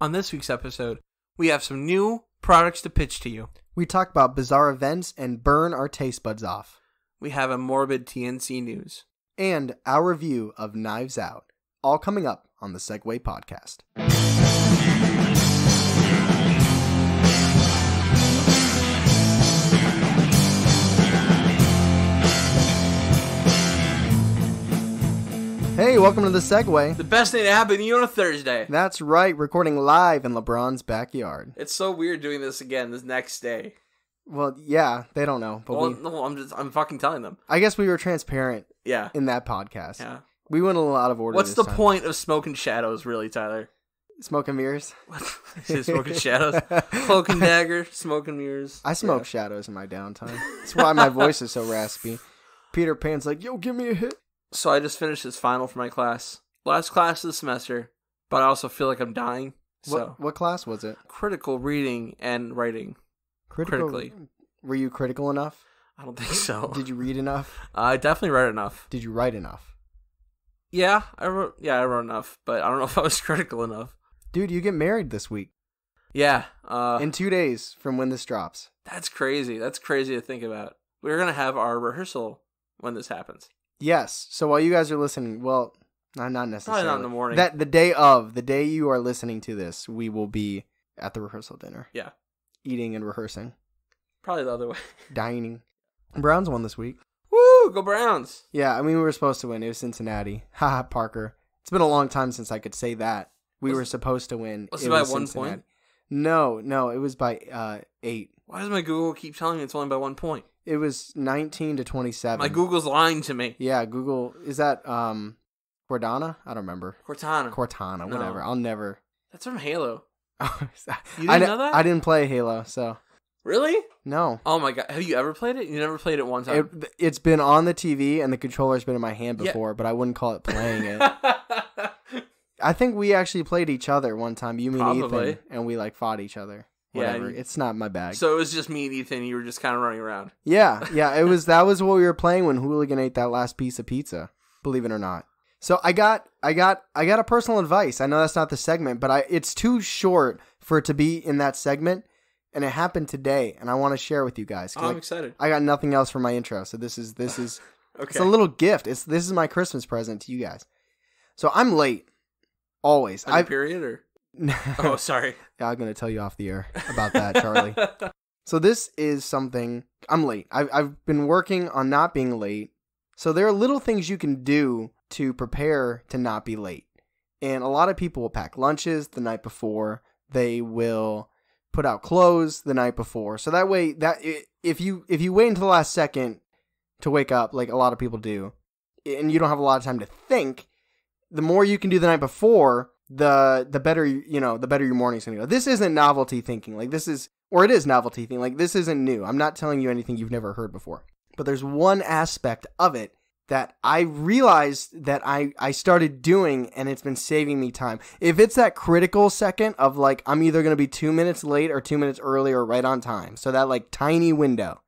On this week's episode, we have some new products to pitch to you. We talk about bizarre events and burn our taste buds off. We have a morbid TNC news. And our review of Knives Out. All coming up on the Segway Podcast. Hey, welcome to the Segway. The best thing to happen to you on a Thursday. That's right, recording live in LeBron's backyard. It's so weird doing this again this next day. Well, yeah, they don't know. But I'm fucking telling them. I guess we were transparent Yeah. in that podcast. Yeah. We went a little out of order. What's this the time. point of smoking shadows, really, Tyler? Smoking mirrors? Smoking shadows? Cloak and dagger, smoking mirrors. I smoke shadows in my downtime. That's why my voice is so raspy. Peter Pan's like, yo, give me a hit. So I just finished this final for my class. Last class of the semester, but I also feel like I'm dying. So What class was it? critical reading and writing. Critically. Were you critical enough? I don't think so. Did you read enough? I definitely read enough. Did you write enough? Yeah, I wrote enough, but I don't know if I was critical enough. Dude, you get married this week. Yeah. In 2 days from when this drops. That's crazy. That's crazy to think about. We're going to have our rehearsal when this happens. Yes. So while you guys are listening, well, not necessarily. Probably not in the morning. The day you are listening to this, we will be at the rehearsal dinner. Yeah. Eating and rehearsing. Probably the other way. Dining. Browns won this week. Woo! Go Browns! Yeah, I mean, we were supposed to win. It was Cincinnati. Haha, Parker. It's been a long time since I could say that. We were supposed to win. Was it by 1 point? No, it was by 8. Why does my Google keep telling me it's only by 1 point? It was 19-27. My Google's lying to me. Yeah, Google. Is that Cordana? I don't remember. Cortana. Whatever. No. I'll never. That's from Halo. You didn't know that? I didn't play Halo, so. Really? No. Oh my god. Have you ever played it? You never played it one time? It's been on the TV and the controller's been in my hand before, but I wouldn't call it playing it. I think we actually played each other one time, you, me, and Ethan, and we fought each other. Whatever. Yeah, it's not my bag. So it was just me and Ethan. You were just kind of running around. Yeah. It was. That was what we were playing when Hooligan ate that last piece of pizza. Believe it or not. So I got a personal advice. I know that's not the segment, but it's too short for it to be in that segment, and it happened today, and I want to share with you guys. I'm excited. I got nothing else for my intro, so this is okay. It's a little gift. This is my Christmas present to you guys. So I'm late, always. Period or. Oh, sorry. Yeah, I'm going to tell you off the air about that, Charlie. So this is something... I'm late. I've been working on not being late. So there are little things you can do to prepare to not be late. And a lot of people will pack lunches the night before. They will put out clothes the night before. So that way, if you wait until the last second to wake up, like a lot of people do, and you don't have a lot of time to think, the more you can do the night before... the better your morning's gonna go. This isn't novelty thinking. It is novelty thinking. This isn't new. I'm not telling you anything you've never heard before. But there's one aspect of it that I realized that I started doing, and it's been saving me time. If it's that critical second of I'm either gonna be 2 minutes late or 2 minutes early or right on time. So that tiny window.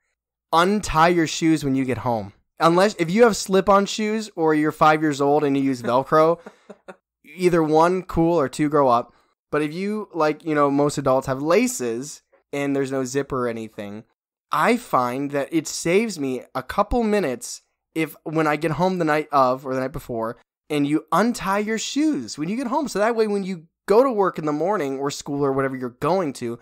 Untie your shoes when you get home. If you have slip-on shoes or you're 5 years old and you use Velcro. Either one, cool, or two, grow up. But if you, most adults have laces and there's no zipper or anything, I find that it saves me a couple minutes when I get home the night of or the night before, and you untie your shoes when you get home. So that way when you go to work in the morning or school or whatever you're going to,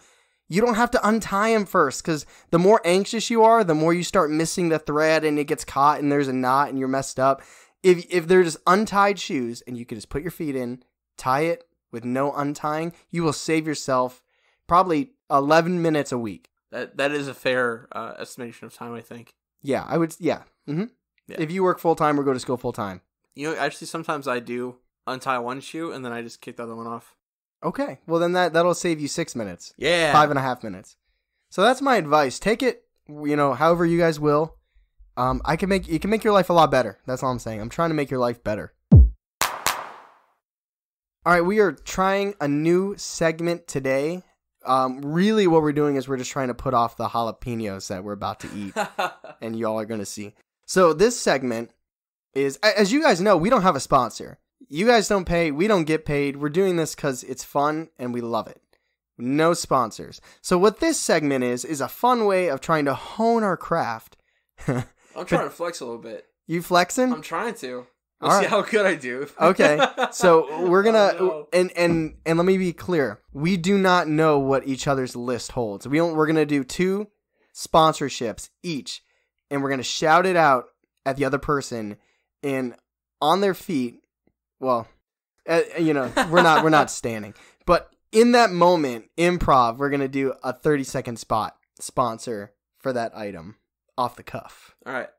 you don't have to untie them first, because the more anxious you are, the more you start missing the thread and it gets caught and there's a knot and you're messed up. If they're just untied shoes and you can just put your feet in, tie it with no untying, you will save yourself probably 11 minutes a week. That is a fair estimation of time, I think. Yeah, I would. Yeah. Mm-hmm. Yeah. If you work full time or go to school full time. Actually, sometimes I do untie one shoe and then I just kick the other one off. Okay. Well, then that'll save you 6 minutes. Yeah. 5.5 minutes. So that's my advice. Take it, however you guys will. You can make your life a lot better. That's all I'm saying. I'm trying to make your life better. All right, we are trying a new segment today. Really what we're doing is we're just trying to put off the jalapeños that we're about to eat and y'all are going to see. So this segment is, as you guys know, we don't have a sponsor. You guys don't pay. We don't get paid. We're doing this because it's fun and we love it. No sponsors. So what this segment is a fun way of trying to hone our craft. I'm trying to flex a little bit. You flexing? I'm trying to. We'll see how good I do. Okay. So we're gonna Oh, and let me be clear. We do not know what each other's list holds. We're gonna do 2 sponsorships each, and we're gonna shout it out at the other person and on their feet. Well, we're not standing, but in that moment, improv, we're gonna do a 30-second sponsor for that item off the cuff. All right.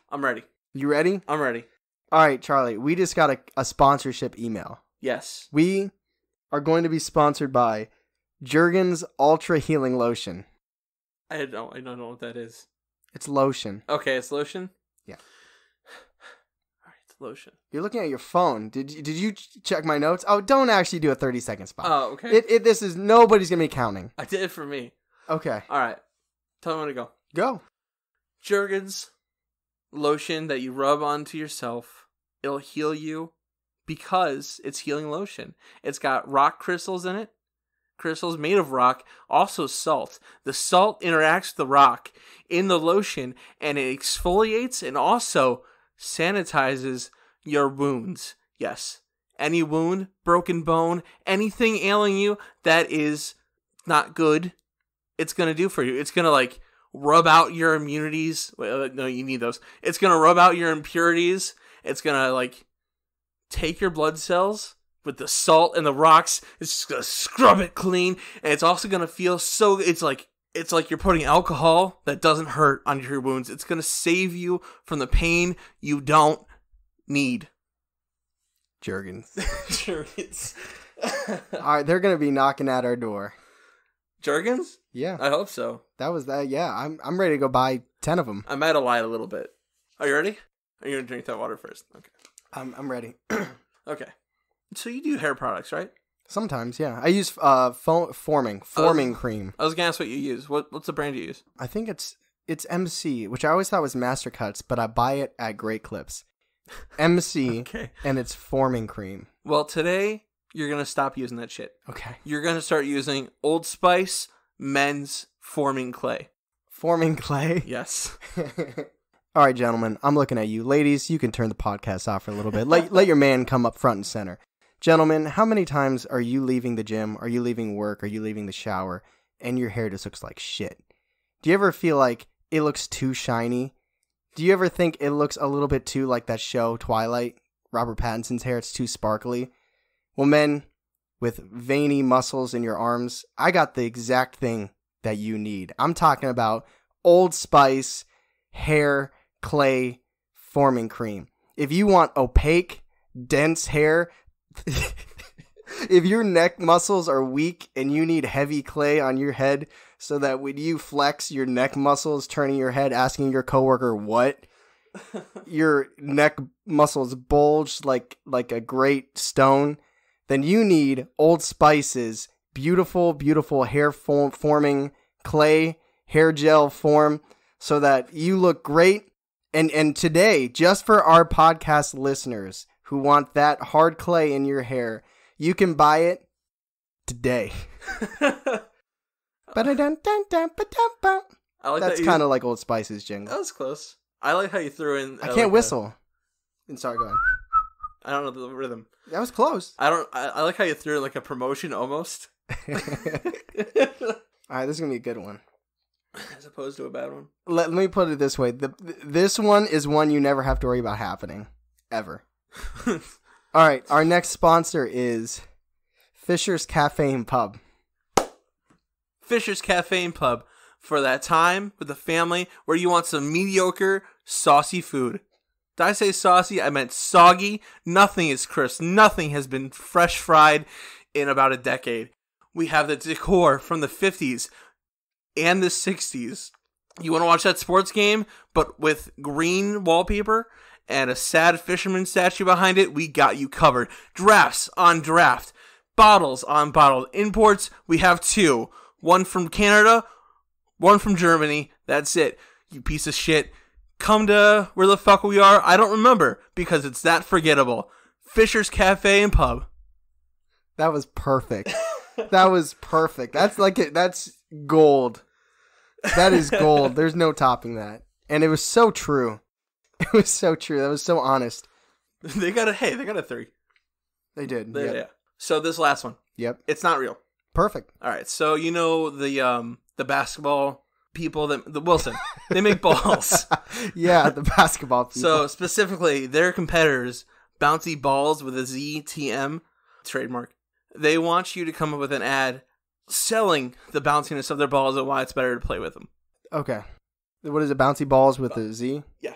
I'm ready. You ready? I'm ready. All right, Charlie. We just got a sponsorship email. Yes. We are going to be sponsored by Jergens Ultra Healing Lotion. I don't know what that is. It's lotion. Okay, it's lotion? Yeah. All right, it's lotion. You're looking at your phone. Did you check my notes? Oh, don't actually do a 30-second spot. Oh, okay. Nobody's going to be counting. I did it for me. Okay. All right. Tell me when to go. Go. Jergens lotion that you rub onto yourself. It'll heal you because it's healing lotion. It's got rock crystals in it. Crystals made of rock, also salt. The salt interacts with the rock in the lotion and it exfoliates and also sanitizes your wounds. Yes. Any wound, broken bone, anything ailing you that is not good, it's going to do for you. It's going to rub out your immunities. No, you need those. It's going to rub out your impurities. It's going to take your blood cells with the salt and the rocks. It's just going to scrub it clean. And it's also going to feel so, it's like you're putting alcohol that doesn't hurt on your wounds. It's going to save you from the pain you don't need. Jergens. Jergens. All right, they're going to be knocking at our door. Jergens? Yeah. I hope so. That was that. Yeah, I'm ready to go buy 10 of them. I might have lied a little bit. Are you ready? Are you going to drink that water first? Okay. I'm ready. Okay. So you do hair products, right? Sometimes, yeah. I use forming cream. I was going to ask what you use. What's the brand you use? I think it's MC, which I always thought was Master Cuts, but I buy it at Great Clips. MC, Okay. And it's forming cream. Well, today you're going to stop using that shit. Okay. You're going to start using Old Spice men's forming clay. Forming clay? Yes. All right, gentlemen, I'm looking at you. Ladies, you can turn the podcast off for a little bit. Let your man come up front and center. Gentlemen, how many times are you leaving the gym? Are you leaving work? Are you leaving the shower? And your hair just looks like shit. Do you ever feel like it looks too shiny? Do you ever think it looks a little bit too like that show, Twilight? Robert Pattinson's hair, it's too sparkly. Well, men with veiny muscles in your arms, I got the exact thing that you need. I'm talking about Old Spice hair clay forming cream. If you want opaque, dense hair, if your neck muscles are weak and you need heavy clay on your head so that when you flex your neck muscles, turning your head, asking your coworker what, your neck muscles bulge like a great stone, then you need Old Spice's beautiful, beautiful hair forming clay hair gel form so that you look great. And today, just for our podcast listeners who want that hard clay in your hair, you can buy it today. I like That's kind of like Old Spice's jingle. That was close. I like how you threw in. I can't whistle. Sorry, go ahead. I don't know the rhythm. That was close. I like how you threw in like a promotion almost. All right, this is going to be a good one. As opposed to a bad one. Let me put it this way. This one is one you never have to worry about happening. Ever. All right, our next sponsor is Fisher's Cafe and Pub. Fisher's Cafe and Pub. For that time with the family where you want some mediocre, saucy food. Did I say saucy? I meant soggy. Nothing is crisp. Nothing has been fresh fried in about a decade. We have the decor from the 50s and the 60s. You want to watch that sports game, but with green wallpaper and a sad fisherman statue behind it? We got you covered. Drafts on draft. Bottles on bottle. Imports, we have 2. One from Canada, one from Germany. That's it. You piece of shit. Come to where the fuck we are. I don't remember because it's that forgettable. Fisher's Cafe and Pub. That was perfect. That was perfect. That's like it. That's gold. That is gold. There's no topping that. And it was so true. It was so true. That was so honest. They got a 3. They did. Yeah. So this last one. Yep. It's not real. Perfect. All right. So you know the basketball people the Wilson. They make balls. Yeah, the basketball people. So specifically, their competitors, Bouncy Balls with a ZTM trademark. They want you to come up with an ad selling the bounciness of their balls and why it's better to play with them. Okay. What is it? Bouncy balls with a Z? Yeah.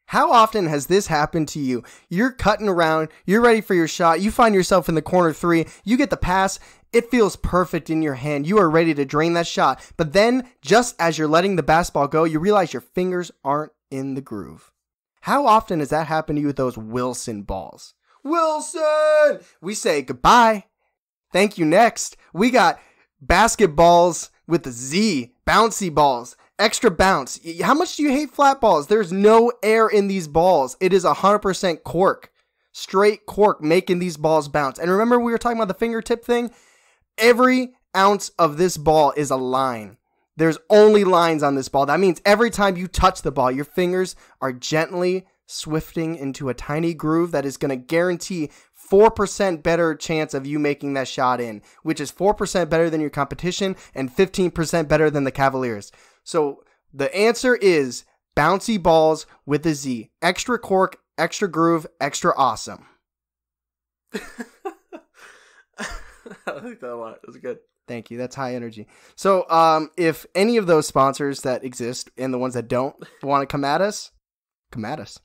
How often has this happened to you? You're cutting around. You're ready for your shot. You find yourself in the corner 3. You get the pass. It feels perfect in your hand. You are ready to drain that shot. But then, just as you're letting the basketball go, you realize your fingers aren't in the groove. How often has that happened to you with those Wilson balls? Wilson! We say goodbye. Thank you. Next, we got basketballs with a Z. Bouncy balls. Extra bounce. How much do you hate flat balls? There's no air in these balls. It is 100% cork. Straight cork making these balls bounce. And remember we were talking about the fingertip thing? Every ounce of this ball is a line. There's only lines on this ball. That means every time you touch the ball, your fingers are gently swifting into a tiny groove that is going to guarantee 4% better chance of you making that shot in, which is 4% better than your competition and 15% better than the Cavaliers. So the answer is bouncy balls with a Z. Extra cork, extra groove, extra awesome. I like that a lot. It was good. Thank you. That's high energy. So if any of those sponsors that exist and the ones that don't want to come at us, come at us.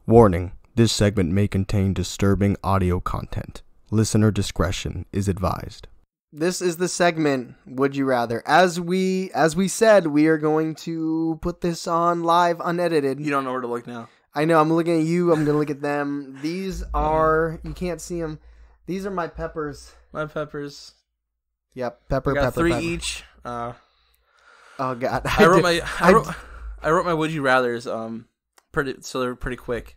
Warning. This segment may contain disturbing audio content. Listener discretion is advised. This is the segment, Would You Rather. As we said, we are going to put this on live, unedited. You don't know where to look now. I know. I'm looking at you. I'm going to look at them. These are, you can't see them. These are my peppers. My peppers. Yep. Pepper, we got pepper, 3 pepper. each. Oh, God. I wrote my Would You Rathers, so they're pretty quick.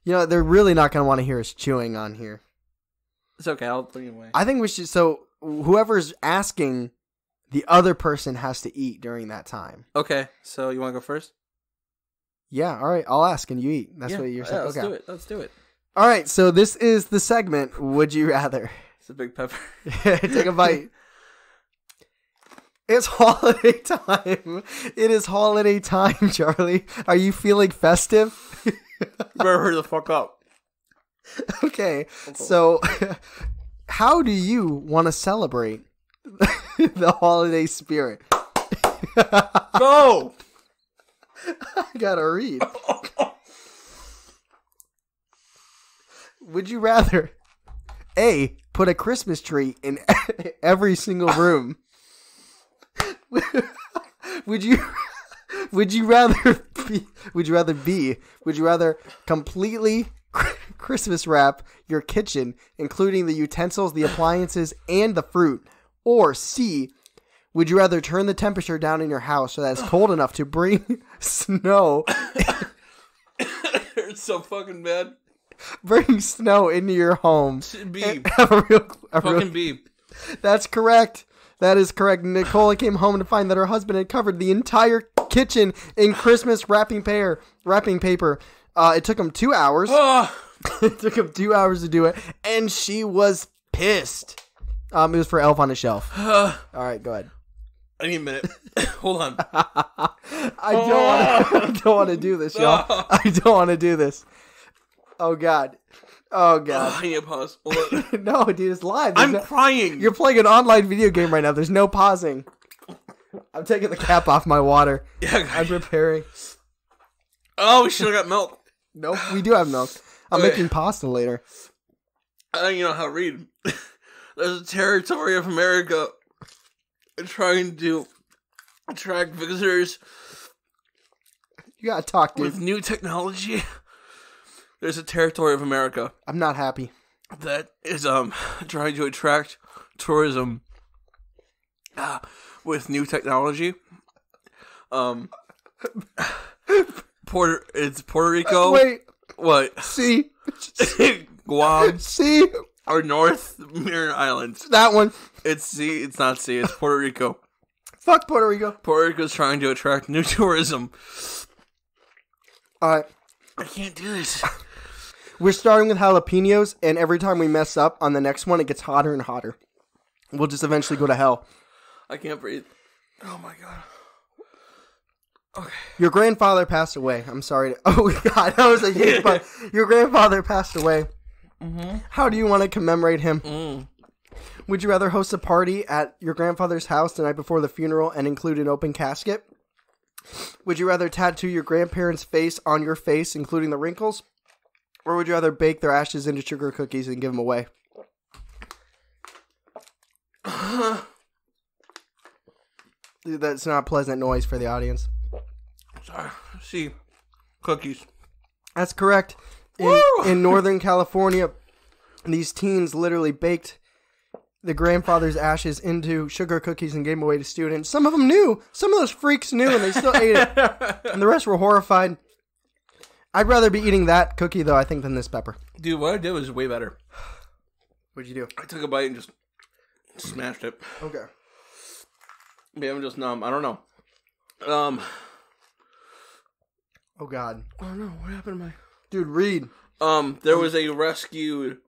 You know, they're really not going to want to hear us chewing on here. It's okay. I'll put it away. I think we should, so whoever's asking, the other person has to eat during that time. Okay. So you want to go first? Yeah. All right. I'll ask and you eat. That's what you're saying. Yeah, let's do it. All right. So this is the segment, Would You Rather? It's a big pepper. Take a bite. It's holiday time. It is holiday time, Charlie. Are you feeling festive? Better hurry the fuck up. Okay. So how do you want to celebrate the holiday spirit? Go! I gotta read. Would you rather A, put a Christmas tree in every single room? Would you rather completely Christmas wrap your kitchen, including the utensils, the appliances, and the fruit? Or C, would you rather turn the temperature down in your house so that it's cold enough to bring snow? It hurts so fucking bad. Bring snow into your home. B. B. That's correct. That is correct. Nicole came home to find that her husband had covered the entire kitchen in Christmas wrapping paper. It took him 2 hours. It took him 2 hours to do it, and she was pissed. It was for Elf on a Shelf. All right, go ahead. I need a minute. Hold on. I don't want to do this, y'all. I don't want to do this. Oh God. I need to pause. No, dude, it's live. I'm crying. You're playing an online video game right now. There's no pausing. I'm taking the cap off my water. Yeah, I'm preparing. Oh, we should have got milk. Nope, we do have milk. I'm making pasta later. I don't even know how to read. There's a territory of America trying to attract visitors. You gotta talk, dude. With new technology. There's a territory of America. I'm not happy. That is trying to attract tourism with new technology. Puerto Rico. Wait. What? C. Guam C. or North Mariana Islands? That one. It's C. It's not C. It's Puerto Rico. Fuck Puerto Rico. Puerto Rico's trying to attract new tourism. Alright. I can't do this. We're starting with jalapenos, and every time we mess up on the next one, it gets hotter and hotter. We'll just eventually go to hell. I can't breathe. Oh my god. Okay. Your grandfather passed away. I'm sorry. Oh god, that was a huge part. Your grandfather passed away. Mm-hmm. How do you want to commemorate him? Mm. Would you rather host a party at your grandfather's house the night before the funeral and include an open casket? Would you rather tattoo your grandparents' face on your face, including the wrinkles? Or would you rather bake their ashes into sugar cookies and give them away? Dude, that's not a pleasant noise for the audience. Sorry. See, cookies. That's correct. In Northern California, these teens literally baked the grandfather's ashes into sugar cookies and gave them away to students. Some of them knew. Some of those freaks knew, and they still ate it. And the rest were horrified. I'd rather be eating that cookie, though, I think, than this pepper. Dude, what I did was way better. What'd you do? I took a bite and just smashed it. Okay. Maybe I'm just numb. I don't know. Oh, God. I don't know. What happened to my... Dude, read. There was a rescued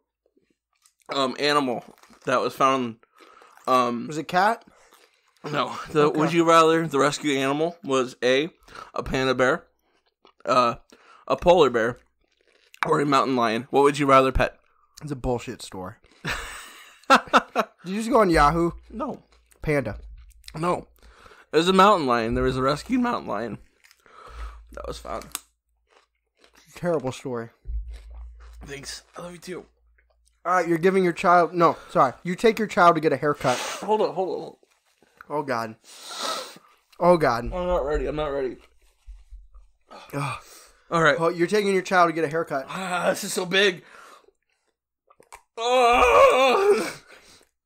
animal that was found. Was it a cat? No. Okay. Would you rather the rescued animal was a panda bear, a polar bear, or a mountain lion? What would you rather pet? It's a bullshit story. Did you just go on Yahoo? No. Panda. No. It was a mountain lion. There was a rescued mountain lion that was found. Terrible story. Thanks. I love you too. Alright, you're giving your child... No, sorry. You take your child to get a haircut. Hold on. Oh, God. Oh, God. I'm not ready. Ugh. All right. Oh, you're taking your child to get a haircut. This is so big. Oh!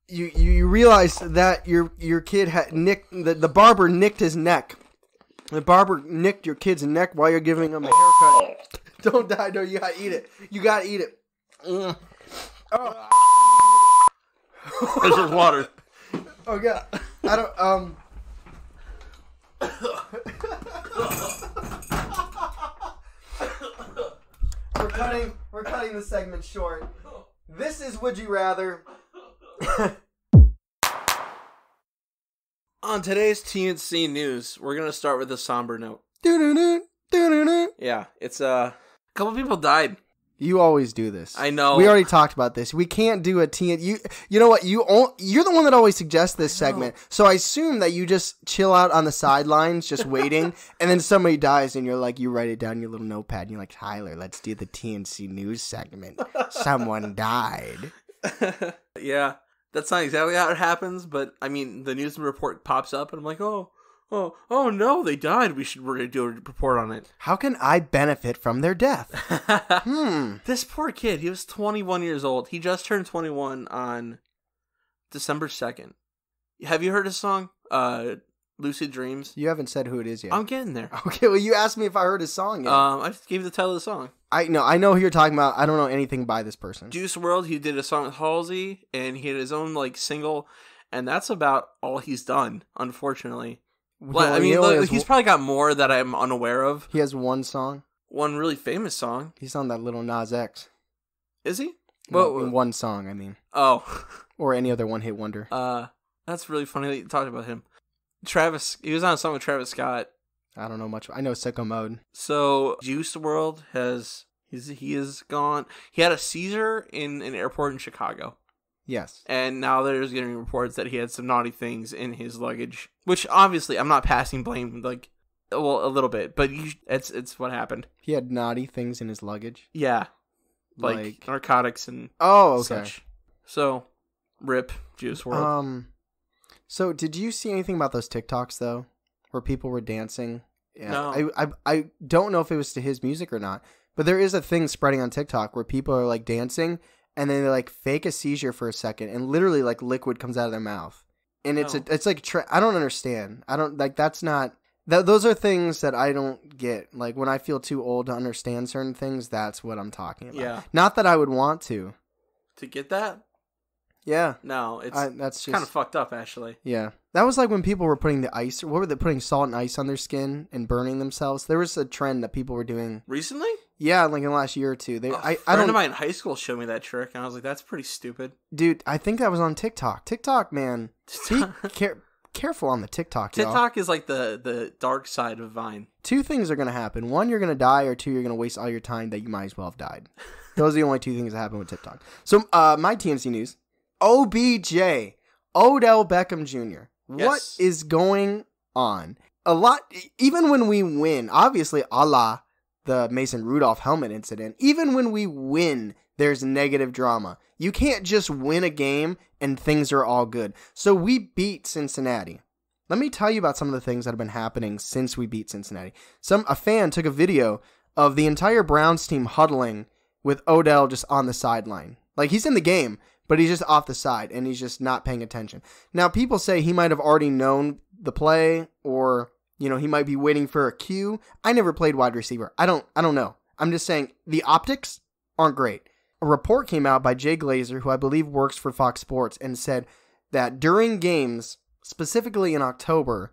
You realize that your kid had nicked... The barber nicked his neck. The barber nicked your kid's neck while you're giving him a haircut. Don't die. No, you gotta eat it. You gotta eat it. Mm. Oh. This is water. Oh, God. I don't... We're cutting the segment short. This is Would You Rather. On today's TNC news, we're gonna start with a somber note. Yeah, it's a couple people died. You always do this. I know. We already talked about this. We can't do a TN. You know what? You're the one that always suggests this segment. So I assume that you just chill out on the sidelines, just waiting, and then somebody dies, and you're like, you write it down in your little notepad, and you're like, Tyler, let's do the TNC news segment. Someone died. Yeah, that's not exactly how it happens, but I mean, the news report pops up, and I'm like, oh no, they died. We're gonna do a report on it. How can I benefit from their death? This poor kid, he was 21 years old. He just turned 21 on December 2nd. Have you heard his song, Lucid Dreams? You haven't said who it is yet. I'm getting there. Okay, well, you asked me if I heard his song yet. I just gave you the title of the song. I know who you're talking about. I don't know anything by this person. Juice WRLD, he did a song with Halsey, and he had his own single, and that's about all he's done, unfortunately. Well, I mean, look, he's probably got more that I'm unaware of. He has one song. One really famous song. He's on that Little Nas X. Is he? Well, in one song, I mean. Oh. Or any other one-hit wonder. That's really funny that you talked about him. He was on a song with Travis Scott. I don't know much. I know Sicko Mode. So, Juice WRLD he is gone. He had a seizure in an airport in Chicago. Yes. And now there's getting reports that he had some naughty things in his luggage. Which, obviously, I'm not passing blame, a little bit. But it's what happened. He had naughty things in his luggage? Yeah. Like narcotics and such. So, rip Juice WRLD. So, did you see anything about those TikToks, though? Where people were dancing? Yeah. No. I don't know if it was to his music or not. But there is a thing spreading on TikTok where people are, dancing... And then they fake a seizure for a second, and literally liquid comes out of their mouth, and it's I don't understand. I don't that's not Those are things that I don't get. Like, when I feel too old to understand certain things, that's what I'm talking about. Yeah. Not that I would want to. To get that? Yeah. No, that's just kind of fucked up, actually. Yeah. That was like when people were putting putting salt and ice on their skin and burning themselves. There was a trend that people were doing. Recently? Yeah, like in the last year or two. A friend of mine in high school showed me that trick, and I was like, that's pretty stupid. Dude, I think that was on TikTok. TikTok, man. Careful on the TikTok, y'all. TikTok is like the dark side of Vine. Two things are going to happen. One, you're going to die, or two, you're going to waste all your time that you might as well have died. Those are the only two things that happen with TikTok. So, my TMC news. OBJ. Odell Beckham Jr. Yes. What is going on? A lot, even when we win, obviously, a la the Mason Rudolph helmet incident, even when we win, there's negative drama. You can't just win a game and things are all good. So we beat Cincinnati. Let me tell you about some of the things that have been happening since we beat Cincinnati. A fan took a video of the entire Browns team huddling with Odell just on the sideline. Like, he's in the game, but he's just off the side and he's just not paying attention. Now, people say he might have already known the play, or, you know, he might be waiting for a cue. I never played wide receiver. I don't know. I'm just saying the optics aren't great. A report came out by Jay Glazer, who I believe works for Fox Sports, and said that during games, specifically in October,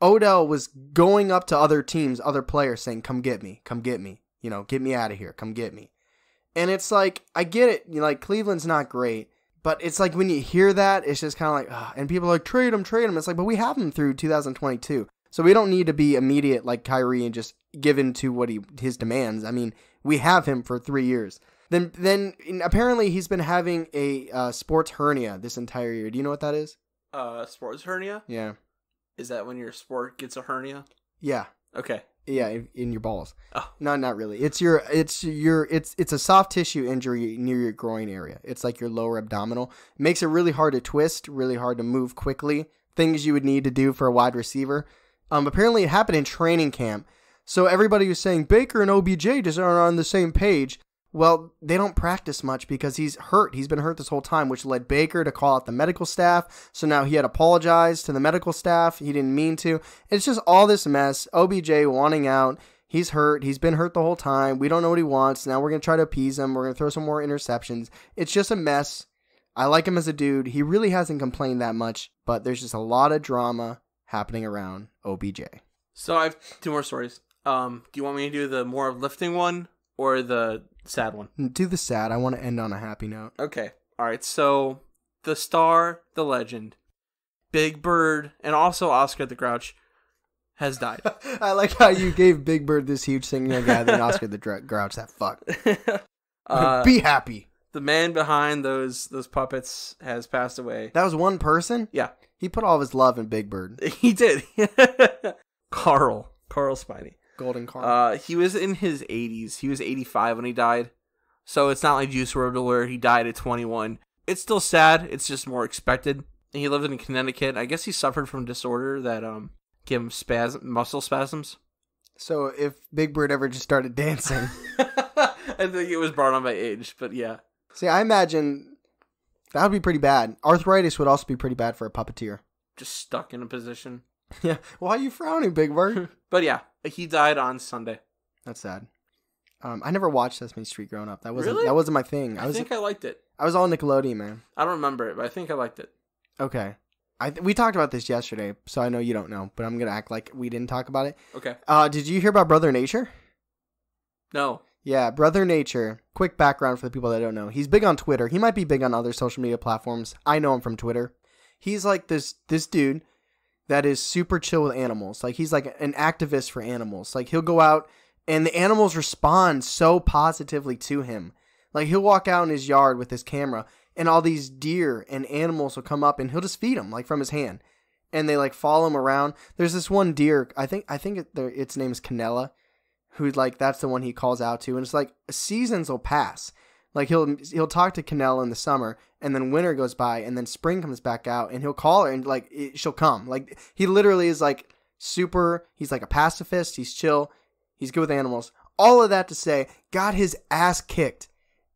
Odell was going up to other teams, other players, saying, come get me, you know, get me out of here, come get me. And it's like, I get it, you know, like, Cleveland's not great, but it's like when you hear that, it's just kind of like, ugh. And people are like, trade him. It's like, but we have him through 2022. So we don't need to be immediate like Kyrie and just give in to what his demands. I mean, we have him for 3 years. Then apparently he's been having a sports hernia this entire year. Do you know what that is? Sports hernia? Yeah. Is that when your sport gets a hernia? Yeah. Okay. Yeah, in your balls. Oh. No, not really. It's a soft tissue injury near your groin area. It's like your lower abdominal. It makes it really hard to twist, really hard to move quickly. Things you would need to do for a wide receiver. Apparently it happened in training camp. So everybody was saying Baker and OBJ just aren't on the same page. Well, they don't practice much because he's hurt. He's been hurt this whole time, which led Baker to call out the medical staff. So now he had to apologize to the medical staff. He didn't mean to. It's just all this mess. OBJ wanting out. He's hurt. He's been hurt the whole time. We don't know what he wants. Now we're going to try to appease him. We're going to throw some more interceptions. It's just a mess. I like him as a dude. He really hasn't complained that much, but there's just a lot of drama happening around OBJ. So I have two more stories. Do you want me to do the more uplifting one or the sad one? Do the sad. I want to end on a happy note. Okay. All right. So the star, the legend, Big Bird, and also Oscar the Grouch has died. I like how you gave Big Bird this huge thing, guy, then Oscar the Grouch, that fuck. Be happy. The man behind those puppets has passed away. That was one person? Yeah. He put all of his love in Big Bird. He did. Carl Spiney. Golden Carl. He was in his 80s. He was 85 when he died. So it's not like Juice WRLD where he died at 21. It's still sad. It's just more expected. And he lived in Connecticut. I guess he suffered from a disorder that gave him muscle spasms. So if Big Bird ever just started dancing. I think it was brought on by age, but yeah. See, I imagine that would be pretty bad. Arthritis would also be pretty bad for a puppeteer. Just stuck in a position. Yeah. Why are you frowning, Big Bird? But yeah, he died on Sunday. That's sad. I never watched Sesame Street growing up. That wasn't my thing. I think I liked it. I was all Nickelodeon, man. I don't remember it, but I think I liked it. Okay. We talked about this yesterday, so I know you don't know, but I'm going to act like we didn't talk about it. Okay. Did you hear about Brother Nature? No. Yeah, Brother Nature. Quick background for the people that don't know. He's big on Twitter. He might be big on other social media platforms. I know him from Twitter. He's like this dude that is super chill with animals. Like, he's like an activist for animals. Like, he'll go out and the animals respond so positively to him. Like, he'll walk out in his yard with his camera and all these deer and animals will come up and he'll just feed them, like, from his hand. And they, like, follow him around. There's this one deer, I think its name is Canella, who, like, that's the one he calls out to. And it's like, seasons will pass. Like, he'll talk to Canella in the summer, and then winter goes by, and then spring comes back out, and he'll call her, and, like, she'll come. Like, he literally is, like, he's, like, a pacifist, he's chill, he's good with animals. All of that to say, got his ass kicked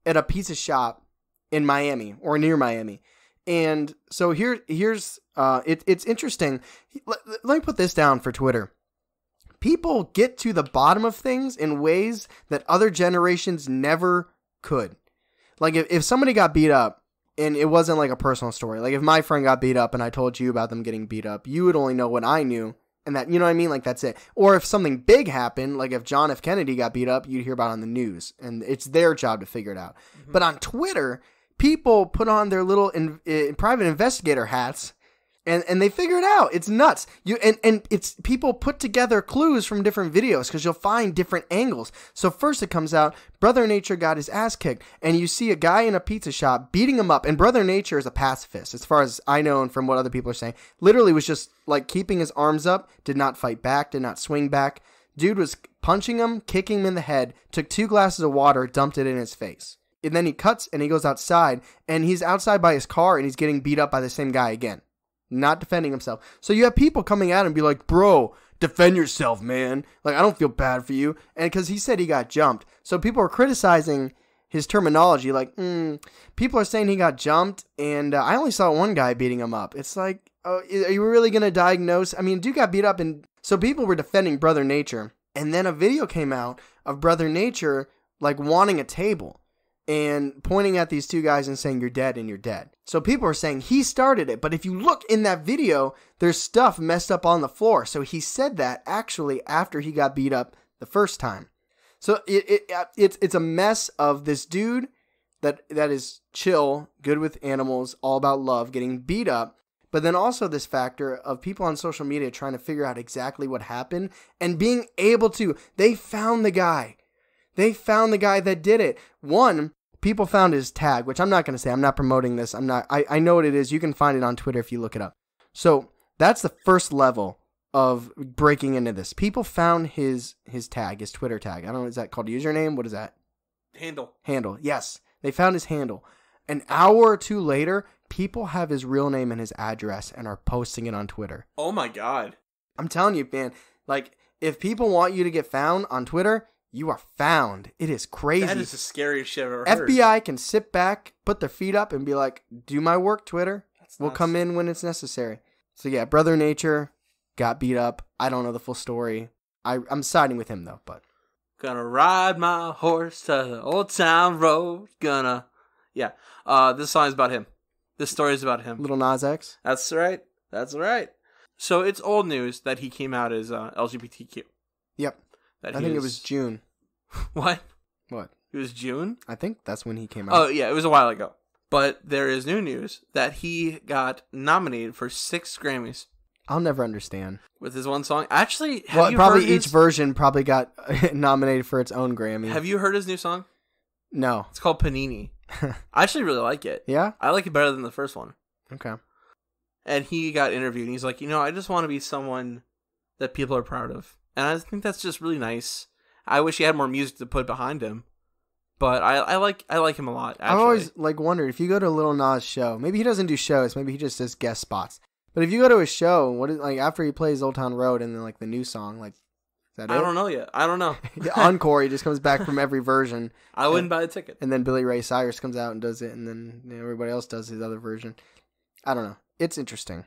at a pizza shop in Miami, or near Miami. And so here's, it's interesting. Let me put this down for Twitter. people get to the bottom of things in ways that other generations never could. Like if somebody got beat up and it wasn't like a personal story, like if my friend got beat up and I told you about them getting beat up, you would only know what I knew. And that, you know what I mean? Like, that's it. Or if something big happened, like if John F. Kennedy got beat up, you'd hear about it on the news. And it's their job to figure it out. Mm-hmm. But on Twitter, people put on their little private investigator hats and they figure it out. It's nuts. And it's people put together clues from different videos because you'll find different angles. So first it comes out, Brother Nature got his ass kicked. And you see a guy in a pizza shop beating him up. And Brother Nature is a pacifist, as far as I know and from what other people are saying. Literally was just like keeping his arms up, did not fight back, did not swing back. Dude was punching him, kicking him in the head, took 2 glasses of water, dumped it in his face. And then he cuts and he goes outside. And he's outside by his car and he's getting beat up by the same guy again. Not defending himself. So you have people coming at him and be like, bro, defend yourself, man. Like, I don't feel bad for you. And because he said he got jumped. So people are criticizing his terminology. Like, people are saying he got jumped. And I only saw one guy beating him up. It's like, oh, are you really going to diagnose? I mean, dude got beat up. And so people were defending Brother Nature. And then a video came out of Brother Nature, like, wanting a table. And pointing at these 2 guys and saying, you're dead and you're dead. So people are saying he started it. But if you look in that video, there's stuff messed up on the floor. So he said that actually after he got beat up the first time. So it's a mess of this dude that is chill, good with animals, all about love, getting beat up. But then also this factor of people on social media trying to figure out exactly what happened and being able to. They found the guy. They found the guy that did it. One, people found his tag, which I'm not going to say. I'm not promoting this. I know what it is. You can find it on Twitter if you look it up. So that's the first level of breaking into this. People found his tag, his Twitter tag. I don't know, is that called username? What is that? Handle. Yes. They found his handle. An hour or 2 later, people have his real name and his address and are posting it on Twitter. Oh my God. I'm telling you, man, like if people want you to get found on Twitter, you are found. It is crazy. That is the scariest shit I've ever heard. FBI can sit back, put their feet up, and be like, do my work, Twitter. We'll come in when it's necessary. So yeah, Brother Nature got beat up. I don't know the full story. I'm siding with him, though. But gonna ride my horse to the old town road. Yeah. This song is about him. This story is about him. Little Nas X? That's right. So it's old news that he came out as LGBTQ. Yep. I think it was June. What? What? It was June? I think that's when he came out. Oh, yeah, it was a while ago. But there is new news that he got nominated for 6 Grammys. I'll never understand. With his one song. Actually, each version probably got nominated for its own Grammy. Have you heard his new song? No. It's called Panini. I actually really like it. Yeah? I like it better than the first one. Okay. And he got interviewed, and he's like, I just want to be someone that people are proud of. And I think that's just really nice. I wish he had more music to put behind him. But I like him a lot, actually. I always wondered, if you go to a Lil Nas show, maybe he doesn't do shows, maybe he just does guest spots. But if you go to a show, after he plays Old Town Road and then the new song, is that it? I don't know yet. I don't know. The encore, he just comes back from every version. I wouldn't buy a ticket. And then Billy Ray Cyrus comes out and does it, and then everybody else does his other version. I don't know. It's interesting.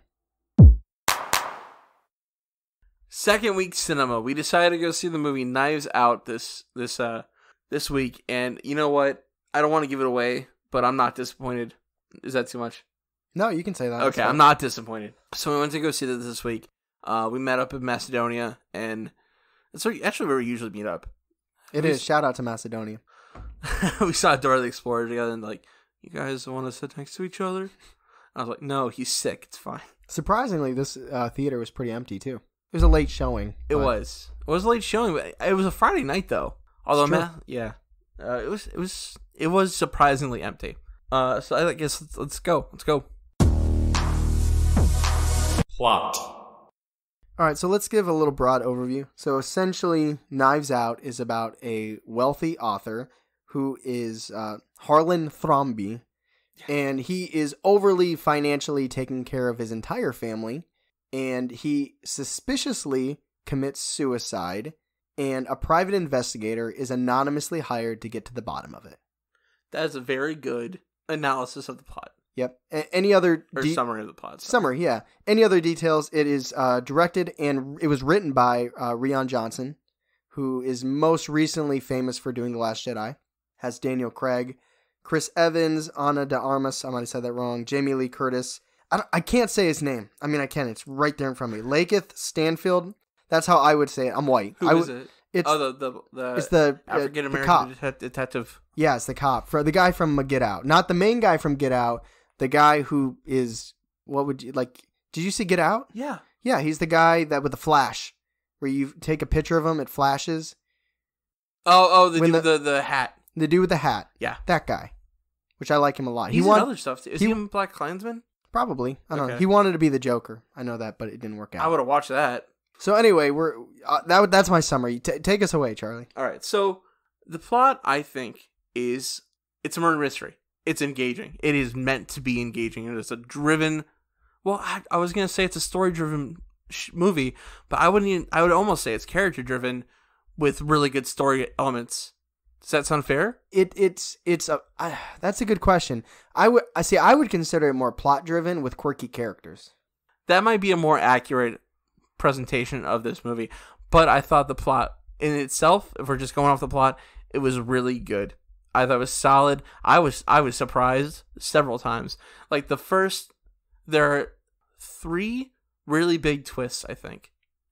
Second week cinema. We decided to go see the movie Knives Out this week, and you know what? I don't want to give it away, but I'm not disappointed. Is that too much? No, you can say that. Okay, I'm not disappointed. So we went to go see this week. We met up in Macedonia, and it's actually where we usually meet up. It is. Shout out to Macedonia. We saw Dora the Explorer together, and you guys want to sit next to each other? I was like, no, he's sick. It's fine. Surprisingly, this theater was pretty empty too. It was a late showing. It was a late showing, but it was a Friday night though. Although, it was surprisingly empty. So I guess let's go. Plot. All right, so let's give a little broad overview. So essentially, Knives Out is about a wealthy author who is Harlan Thrombey, and he is overly financially taking care of his entire family. And he suspiciously commits suicide, and a private investigator is anonymously hired to get to the bottom of it. That is a very good analysis of the plot. Yep. Any other... Or summary of the plot. Sorry. Summary, yeah. Any other details? It is directed and it was written by Rian Johnson, who is most recently famous for doing The Last Jedi. Has Daniel Craig, Chris Evans, Ana de Armas, I might have said that wrong, Jamie Lee Curtis. I can't say his name. I mean, I can. It's right there in front of me. Lakeith Stanfield. That's how I would say it. I'm white. Who is it? It's it's the African-American detective. Yeah, it's the cop. The guy from Get Out. Not the main guy from Get Out. The guy who is... What would you... Like... Did you see Get Out? Yeah. Yeah, he's the guy that with the flash. Where you take a picture of him, it flashes. The dude with the hat. The dude with the hat. Yeah. That guy. Which I like him a lot. He's in other stuff too. Is he in Black Klansman? Probably. I don't know. He wanted to be the Joker. I know that, but it didn't work out. I would have watched that. So anyway, that's my summary. Take us away, Charlie. All right. So the plot, I think, it's a murder mystery. It's engaging. It is meant to be engaging. It is a driven... Well, I was going to say it's a story-driven movie, but I would almost say it's character-driven with really good story elements. Does that sound fair? That's a good question. I would consider it more plot-driven with quirky characters. That might be a more accurate presentation of this movie, but I thought the plot in itself, if we're just going off the plot, it was really good. I thought it was solid. I was surprised several times. Like there are 3 really big twists, I think.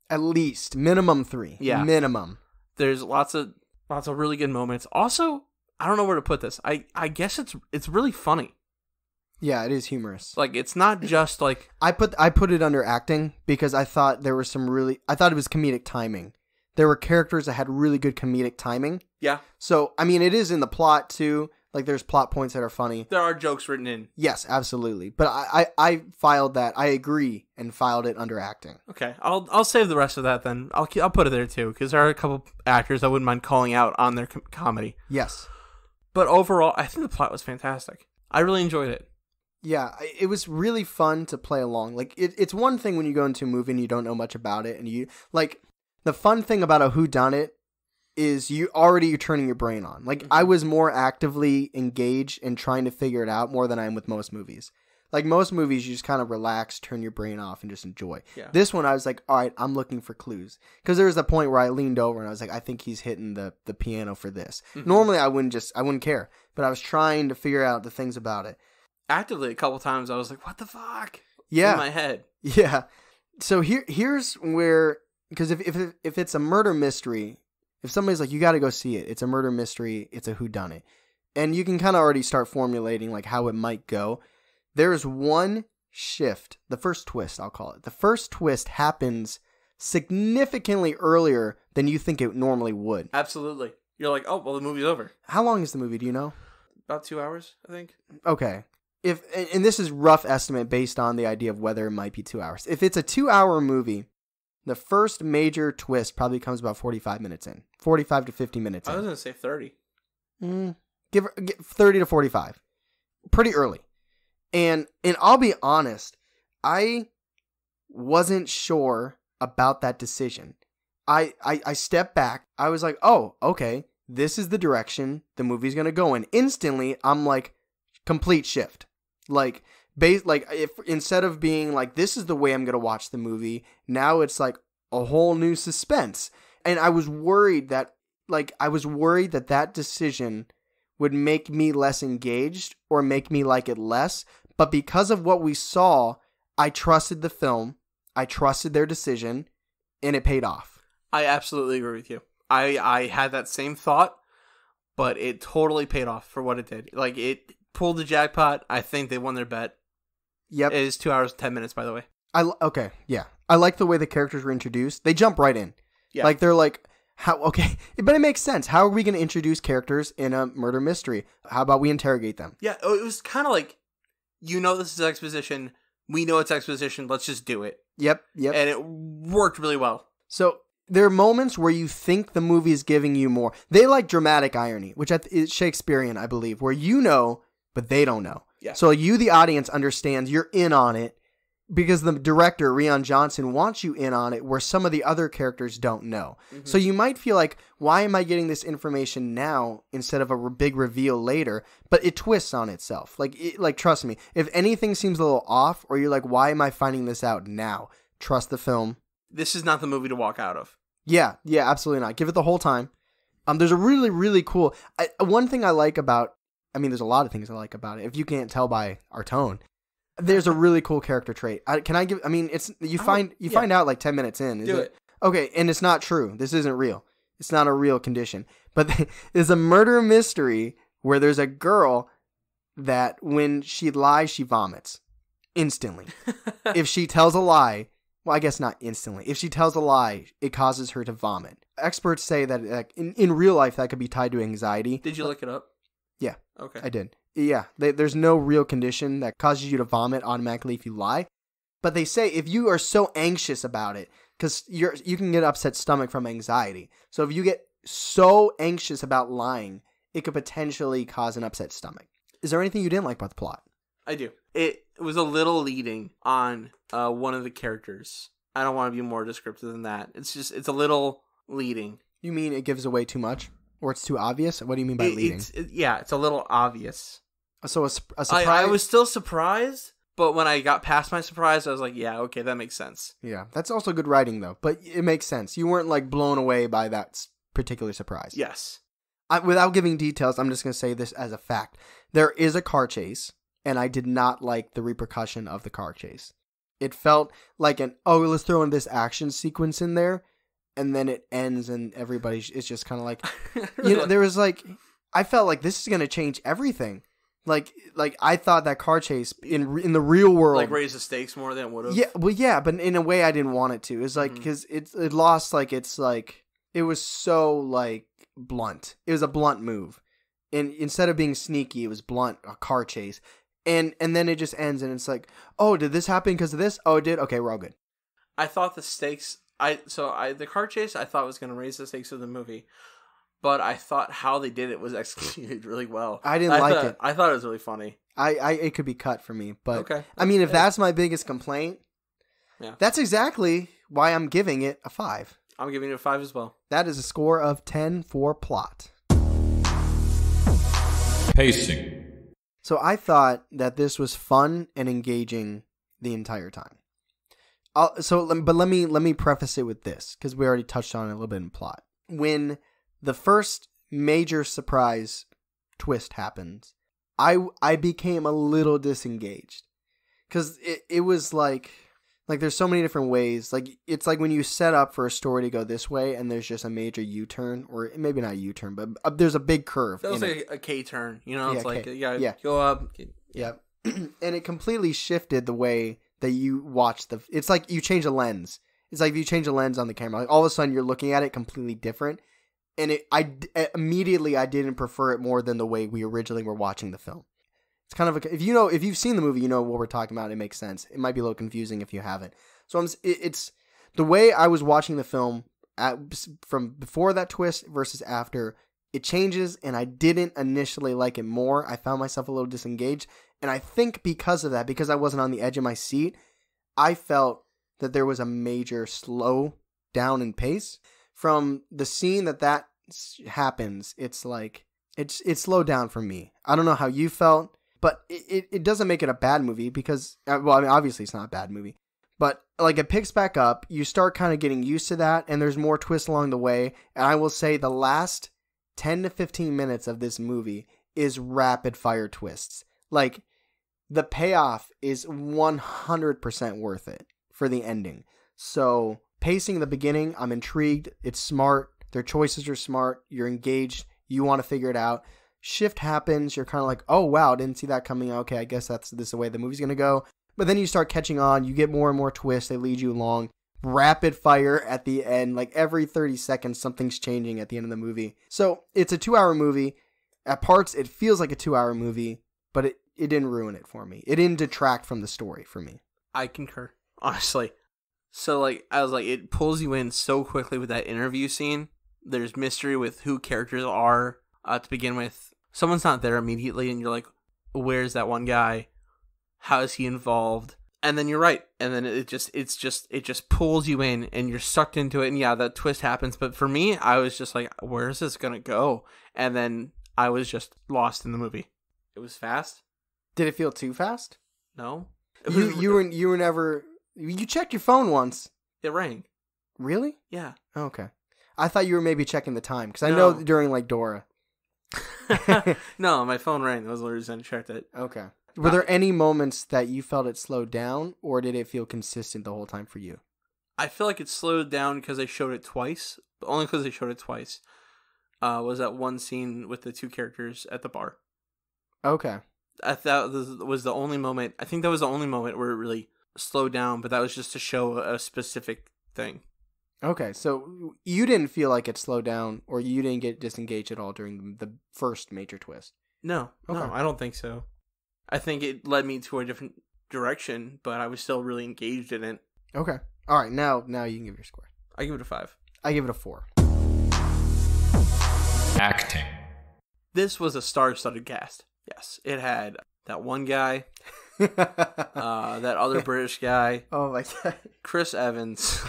At least minimum 3. Yeah, minimum. There's lots of really good moments. Also, I don't know where to put this. I guess it's really funny. Yeah, it is humorous. Like, it's not just like... I put it under acting because I thought there was I thought it was comedic timing. There were characters that had really good comedic timing. Yeah. So, I mean, it is in the plot too. Like, there's plot points that are funny. There are jokes written in. Yes, absolutely. But I filed that. I agree and filed it under acting. Okay, I'll save the rest of that then. I'll put it there too because there are a couple actors I wouldn't mind calling out on their comedy. Yes. But overall, I think the plot was fantastic. I really enjoyed it. Yeah, it was really fun to play along. Like, it's one thing when you go into a movie and you don't know much about it, and you like the fun thing about a whodunit is you're turning your brain on. Like, I was more actively engaged in trying to figure it out more than I am with most movies. Like, most movies, you just kind of relax, turn your brain off, and just enjoy. Yeah. This one, I was like, all right, I'm looking for clues. Because there was a point where I leaned over and I was like, I think he's hitting the piano for this. Mm-hmm. Normally, I wouldn't care. But I was trying to figure out the things about it. Actively, a couple times, I was like, what the fuck? Yeah. In my head. Yeah. So here's where... Because if it's a murder mystery... If somebody's like, you got to go see it. It's a murder mystery. It's a whodunit. And you can kind of already start formulating like how it might go. There's one shift. The first twist, I'll call it. The first twist happens significantly earlier than you think it normally would. Absolutely. You're like, oh, well, the movie's over. How long is the movie? Do you know? About 2 hours, I think. Okay. And this is rough estimate based on the idea of whether it might be 2 hours. If it's a 2-hour movie, the first major twist probably comes about 45 minutes in. 45 to 50 minutes in. I was going to say 30. Give 30 to 45. Pretty early. And I'll be honest, I wasn't sure about that decision. I stepped back. I was like, oh, okay, this is the direction the movie's going to go in. Instantly, I'm like, complete shift. Like, if instead of being like, this is the way I'm going to watch the movie, now it's like a whole new suspense. And I was worried that that decision would make me less engaged or make me like it less. But because of what we saw, I trusted the film, I trusted their decision, and it paid off. I absolutely agree with you. I had that same thought, but it totally paid off for what it did. Like, it pulled the jackpot. I think they won their bet. Yep. It is 2 hours and 10 minutes, by the way. Okay, yeah. I like the way the characters were introduced. They jump right in. Yeah. Like, they're like, how? Okay, but it makes sense. How are we going to introduce characters in a murder mystery? How about we interrogate them? Yeah, it was kind of like, this is exposition. We know it's exposition. Let's just do it. Yep. And it worked really well. So there are moments where you think the movie is giving you more. They like dramatic irony, which is Shakespearean, I believe, where you know, but they don't know. Yeah. So you, the audience, understands you're in on it, because the director, Rian Johnson, wants you in on it where some of the other characters don't know. Mm-hmm. So you might feel like, why am I getting this information now instead of a big reveal later? But it twists on itself. Like trust me, if anything seems a little off or you're like, why am I finding this out now? Trust the film. This is not the movie to walk out of. Yeah, absolutely not. Give it the whole time. There's a really, really cool... one thing I like about... I mean, there's a lot of things I like about it. If you can't tell by our tone... There's a really cool character trait. Can I give? I mean, it's find out like 10 minutes in. Do it. Okay, and it's not true. This isn't real. It's not a real condition. But there's a murder mystery where there's a girl that when she lies, she vomits instantly. If she tells a lie, well, I guess not instantly. If she tells a lie, it causes her to vomit. Experts say that in real life that could be tied to anxiety. Did you look it up? Yeah. Okay. I did. Yeah, there's no real condition that causes you to vomit automatically if you lie. But they say if you are so anxious about it, because you can get upset stomach from anxiety. So if you get so anxious about lying, it could potentially cause an upset stomach. Is there anything you didn't like about the plot? I do. It was a little leading on one of the characters. I don't want to be more descriptive than that. It's a little leading. You mean it gives away too much? Or it's too obvious? What do you mean by leading? It's a little obvious. So a surprise... I was still surprised, but when I got past my surprise, I was like, yeah, okay, that makes sense. Yeah, that's also good writing, though. But it makes sense. You weren't, like, blown away by that particular surprise. Yes. Without giving details, I'm just going to say this as a fact. There is a car chase, and I did not like the repercussion of the car chase. It felt like let's throw in this action sequence in there, and then it ends, and everybody is just kind of like... there was, like... I felt like this is going to change everything. Like I thought that car chase in the real world, like, raise the stakes more than it would have. Yeah, well, yeah, but in a way I didn't want it to. It's like because it lost it was so like blunt. It was a blunt move, and instead of being sneaky, it was blunt. A car chase, and then it just ends, and it's like, oh, did this happen because of this? Oh, it did. Okay, we're all good. I thought the stakes. The car chase I thought was going to raise the stakes of the movie. But I thought how they did it was executed really well. I didn't like it. I thought it was really funny. It could be cut for me, but okay. I mean, if that's my biggest complaint, that's exactly why I'm giving it a 5. I'm giving it a 5 as well. That is a score of 10 for plot. Pacing. So I thought that this was fun and engaging the entire time. But let me preface it with this because we already touched on it a little bit in plot. When the first major surprise twist happens, I became a little disengaged because it was like there's so many different ways. Like it's like when you set up for a story to go this way and there's just a major U-turn, or maybe not U-turn, but there's a big curve. That was like a K-turn, it's like you gotta go up. Yeah, and it completely shifted the way that you watch it's like you change a lens. It's like if you change a lens on the camera, like all of a sudden you're looking at it completely different. And immediately I didn't prefer it more than the way we originally were watching the film. It's kind of if you've seen the movie, you know what we're talking about. It makes sense. It might be a little confusing if you haven't. So it's the way I was watching the film from before that twist versus after. It changes, and I didn't initially like it more. I found myself a little disengaged, and I think because of that, because I wasn't on the edge of my seat, I felt that there was a major slow down in pace. From the scene that happens, it's like it's slowed down for me. I don't know how you felt, but it doesn't make it a bad movie because obviously it's not a bad movie, but like it picks back up. You start kind of getting used to that, and there's more twists along the way. And I will say the last 10 to 15 minutes of this movie is rapid fire twists. Like the payoff is 100% worth it for the ending. So. Pacing the beginning, I'm intrigued. It's smart. Their choices are smart. You're engaged. You want to figure it out. Shift happens. You're kind of like, oh, wow, didn't see that coming. Okay, I guess this is the way the movie's going to go. But then you start catching on. You get more and more twists. They lead you along. Rapid fire at the end. Like every 30 seconds, something's changing at the end of the movie. So it's a 2-hour movie. At parts, it feels like a 2-hour movie, but it didn't ruin it for me. It didn't detract from the story for me. I concur, honestly. So, like, I was like, it pulls you in so quickly with that interview scene. There's mystery with who characters are to begin with. Someone's not there immediately, and you're like, where's that one guy? How is he involved? And then you're right. And then it just pulls you in and you're sucked into it. And yeah, that twist happens. But for me, I was just like, where is this going to go? And then I was just lost in the movie. It was fast. Did it feel too fast? No. You were never... You checked your phone once. It rang. Really? Yeah. Okay. I thought you were maybe checking the time. Because I No. know during like Dora. No, my phone rang. That was the reason I checked it. Okay. Were there any moments that you felt it slowed down, or did it feel consistent the whole time for you? I feel like it slowed down because they showed it twice. But only because they showed it twice. Was that one scene with the two characters at the bar. Okay. I thought was the only moment. I think that was the only moment where it really slowed down, but that was just to show a specific thing. Okay, so you didn't feel like it slowed down, or you didn't get disengaged at all during the first major twist? No, Okay. no, I don't think so. I think it led me to a different direction, but I was still really engaged in it. Okay. All right, now you can give your score. I give it a 5. I give it a 4. Acting. This was a star-studded cast. Yes, it had that one guy, that other British guy, Oh my god. Chris Evans.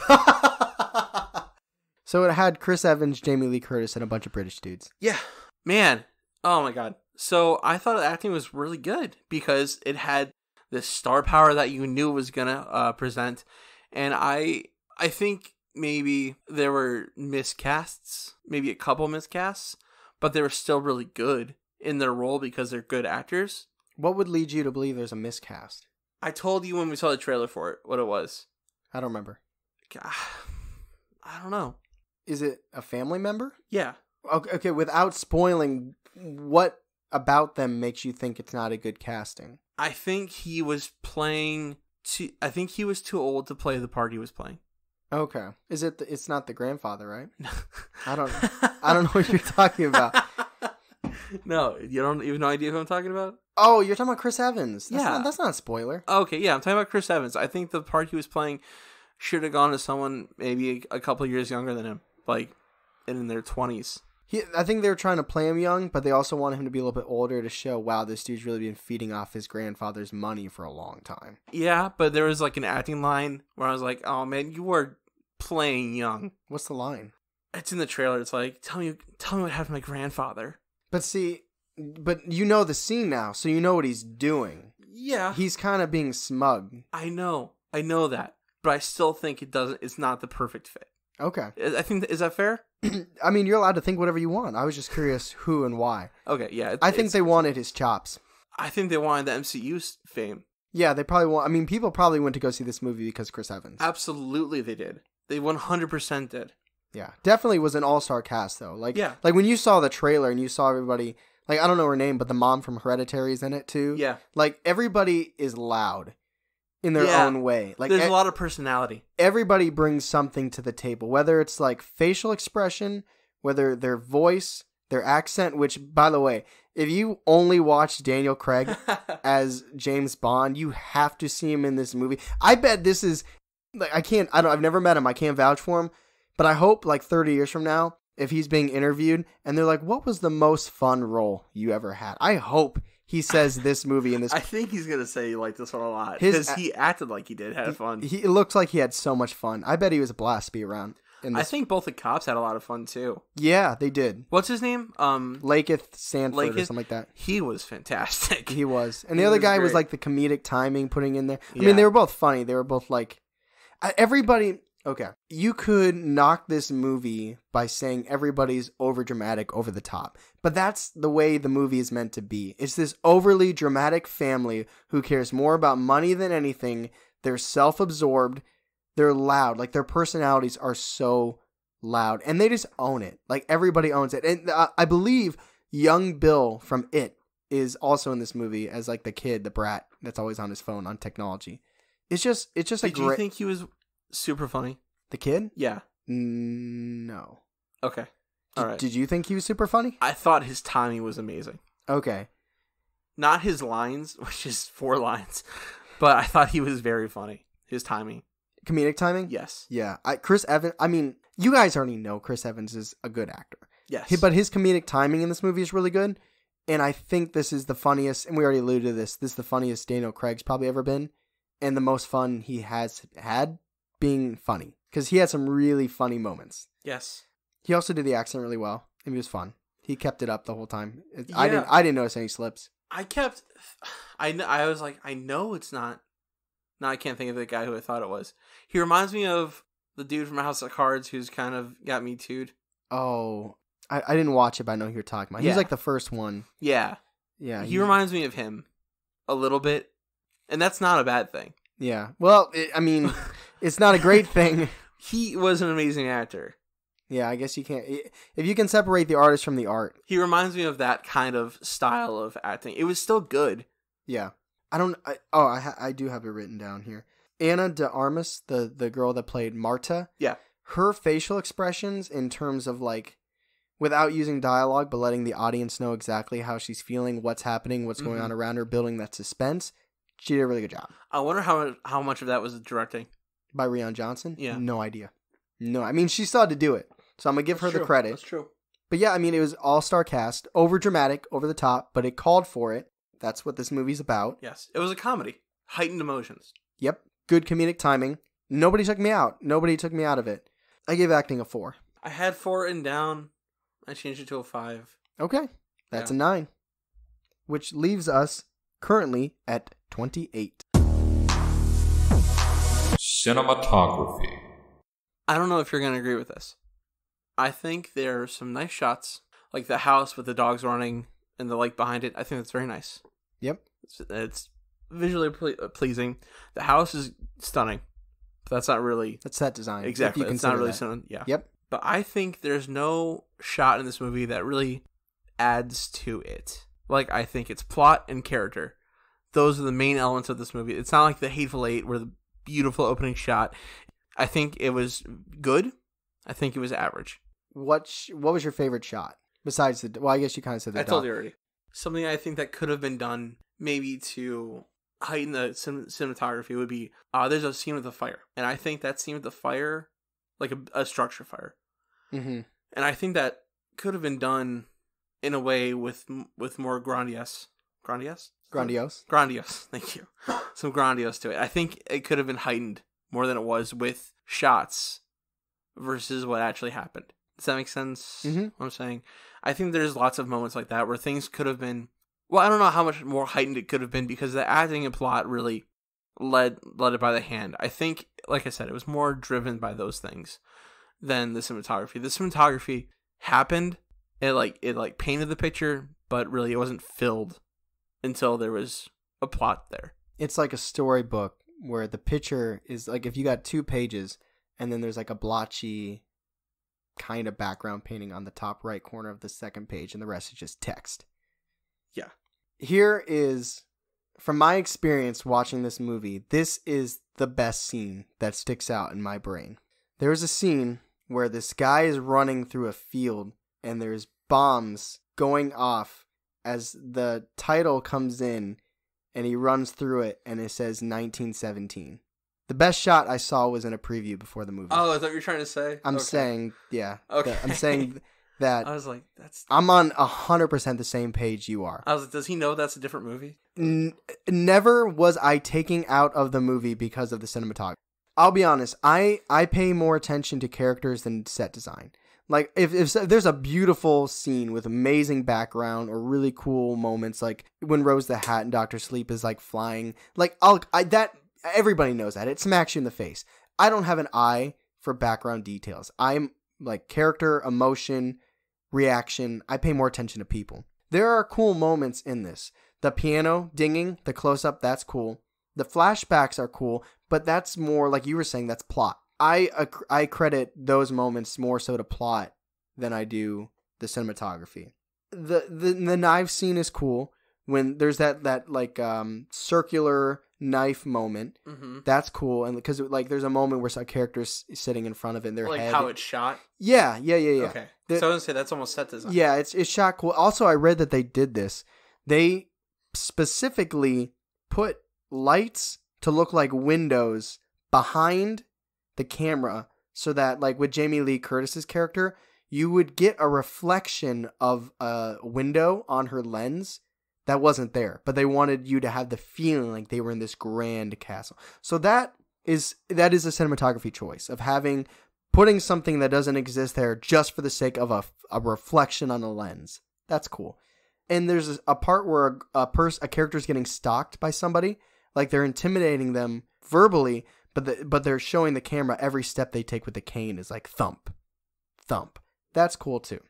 So it had Chris Evans, Jamie Lee Curtis, and a bunch of British dudes. Yeah, man. Oh my god. So I thought the acting was really good because it had this star power that you knew was gonna present, and I think maybe there were miscasts, maybe a couple miscasts, but they were still really good in their role because they're good actors. What would lead you to believe there's a miscast? I told you when we saw the trailer for it what it was. I don't remember. I don't know. Is it a family member? Yeah. Okay, without spoiling, what about them makes you think it's not a good casting? I think he was playing. I think he was too old to play the part he was playing. Okay, is it? It's not the grandfather, right? I don't know what you're talking about. No, you don't even no idea who I'm talking about? Oh, you're talking about Chris Evans. That's not a spoiler. Okay, yeah, I'm talking about Chris Evans. I think the part he was playing should have gone to someone maybe a couple years younger than him, like in their 20s. I think they were trying to play him young, but they also wanted him to be a little bit older to show, wow, this dude's really been feeding off his grandfather's money for a long time. Yeah, but there was like an acting line where I was like, oh man, you were playing young. What's the line? It's in the trailer. It's like, tell me what happened to my grandfather. But you know the scene now, so you know what he's doing. Yeah. He's kind of being smug. I know that. But I still think it's not the perfect fit. Okay. I think, is that fair? I mean, you're allowed to think whatever you want. I was just curious who and why. Okay, yeah. I think they wanted his chops. I think they wanted the MCU fame. Yeah, they probably want. I mean, people probably went to go see this movie because Chris Evans. Absolutely, they did. They 100% did. Yeah, definitely was an all-star cast though. Like when you saw the trailer and you saw everybody, like I don't know her name, but the mom from Hereditary is in it too. Yeah, like everybody is loud in their own way. Like there's a lot of personality. Everybody brings something to the table, whether it's like facial expression, whether their voice, their accent. Which, by the way, if you only watch Daniel Craig as James Bond, you have to see him in this movie. I bet this is like I've never met him. I can't vouch for him. But I hope, like, 30 years from now, if he's being interviewed, and they're like, what was the most fun role you ever had? I hope he says this movie in this... I think he's going to say he liked this one a lot. Because he acted like he did, had fun. It looked like he had so much fun. I bet he was a blast to be around. I think both the cops had a lot of fun, too. Yeah, they did. What's his name? Lakeith Stanford or something like that. He was fantastic. He was. And the other guy was, like, the comedic timing putting in there. I mean, they were both funny. They were both, like... Everybody... Okay, you could knock this movie by saying everybody's overdramatic, over the top. But that's the way the movie is meant to be. It's this overly dramatic family who cares more about money than anything. They're self-absorbed. They're loud. Like, their personalities are so loud. And they just own it. Like, everybody owns it. And I believe young Bill from It is also in this movie as, like, the kid, the brat that's always on his phone on technology. It's just a great... Did you think he was... super funny? The kid? Yeah. No. Okay. All right. Did you think he was super funny? I thought his timing was amazing. Okay. Not his lines, which is 4 lines, but I thought he was very funny. His timing. Comedic timing? Yes. Yeah. Chris Evans, I mean, you guys already know Chris Evans is a good actor. Yes. But his comedic timing in this movie is really good. And I think this is the funniest, and we already alluded to this is the funniest Daniel Craig's probably ever been and the most fun he has had being funny. Because he had some really funny moments. Yes. He also did the accent really well. And he was fun. He kept it up the whole time. Yeah. I didn't notice any slips. I was like, I know it's not. No, I can't think of the guy who I thought it was. He reminds me of the dude from House of Cards who's kind of got me too'd. Oh, I didn't watch it, but I know who you're talking about. He was Yeah. like the first one. Yeah. Yeah. He reminds me of him a little bit. And that's not a bad thing. Yeah. Well, it's not a great thing. He was an amazing actor. Yeah, I guess you can't. If you can separate the artist from the art. He reminds me of that kind of style of acting. It was still good. Yeah. I do have it written down here. Anna de Armas, the girl that played Marta. Yeah. Her facial expressions in terms of like, without using dialogue, but letting the audience know exactly how she's feeling, what's happening, what's going on around her, building that suspense. She did a really good job. I wonder how much of that was directing. By Rian Johnson? Yeah. No idea. No, I mean, she still had to do it. So I'm going to give her the credit. That's true. But yeah, I mean, it was all-star cast, over dramatic, over the top, but it called for it. That's what this movie's about. Yes. It was a comedy. Heightened emotions. Yep. Good comedic timing. Nobody took me out. Nobody took me out of it. I gave acting a 4. I had 4 written down. I changed it to a 5. Okay. That's a 9. Which leaves us currently at 28. Cinematography. I don't know if you're going to agree with this. I think there are some nice shots. Like the house with the dogs running and the lake behind it. I think that's very nice. Yep. It's visually pleasing. The house is stunning. But that's not really... That's set design. Exactly. It's not really stunning. Yeah. Yep. But I think there's no shot in this movie that really adds to it. Like, I think it's plot and character. Those are the main elements of this movie. It's not like The Hateful Eight where the beautiful opening shot. I think it was good. I think it was average. What was your favorite shot? Besides the... Well, I guess you kind of said the I told you already. Something I think that could have been done maybe to heighten the cinematography would be... there's a scene with a fire. And I think that scene with the fire... Like a structure fire. Mm-hmm. And I think that could have been done in a way with more grandiose. Grandiose? Grandiose. Thank you. Some grandiose to it. I think it could have been heightened more than it was with shots versus what actually happened. Does that make sense? Mm-hmm. What I'm saying? I think there's lots of moments like that where things could have been... Well, I don't know how much more heightened it could have been because the acting and plot really led it by the hand. I think, like I said, it was more driven by those things than the cinematography. The cinematography happened. It painted the picture, but really it wasn't filled until there was a plot there. It's like a storybook where the picture is like if you got 2 pages and then there's like a blotchy kind of background painting on the top right corner of the second page and the rest is just text. Yeah. Here is, from my experience watching this movie, this is the best scene that sticks out in my brain. There's a scene where this guy is running through a field and there's bombs going off as the title comes in and he runs through it and it says 1917. The best shot I saw was in a preview before the movie. Oh, is that what you're trying to say? I'm Okay. saying, yeah. Okay. I'm saying that I was like, that's... I'm on 100% the same page you are. I was like, does he know that's a different movie? Never was I taking out of the movie because of the cinematography. I'll be honest, I pay more attention to characters than set design. Like, if there's a beautiful scene with amazing background or really cool moments, like when Rose the Hat and Dr. Sleep is like flying, like everybody knows that. It smacks you in the face. I don't have an eye for background details. I'm like character, emotion, reaction. I pay more attention to people. There are cool moments in this. The piano dinging, the close-up, that's cool. The flashbacks are cool, but that's more, like you were saying, that's plot. I credit those moments more so to plot than I do the cinematography. The knife scene is cool. When there's that like circular knife moment, that's cool. And because like there's a moment where some character's sitting in front of it, and their Like head, how it's shot? Yeah. Okay. So I was going to say, that's almost set design. Yeah, it's shot cool. Also, I read that they did this. They specifically put lights to look like windows behind the camera so that, like with Jamie Lee Curtis's character, you would get a reflection of a window on her lens that wasn't there, but they wanted you to have the feeling like they were in this grand castle. So that is a cinematography choice of putting something that doesn't exist there just for the sake of a reflection on a lens. That's cool. And there's a part where a character's getting stalked by somebody, like they're intimidating them verbally, but they're showing the camera every step they take with the cane is like thump, thump. That's cool too.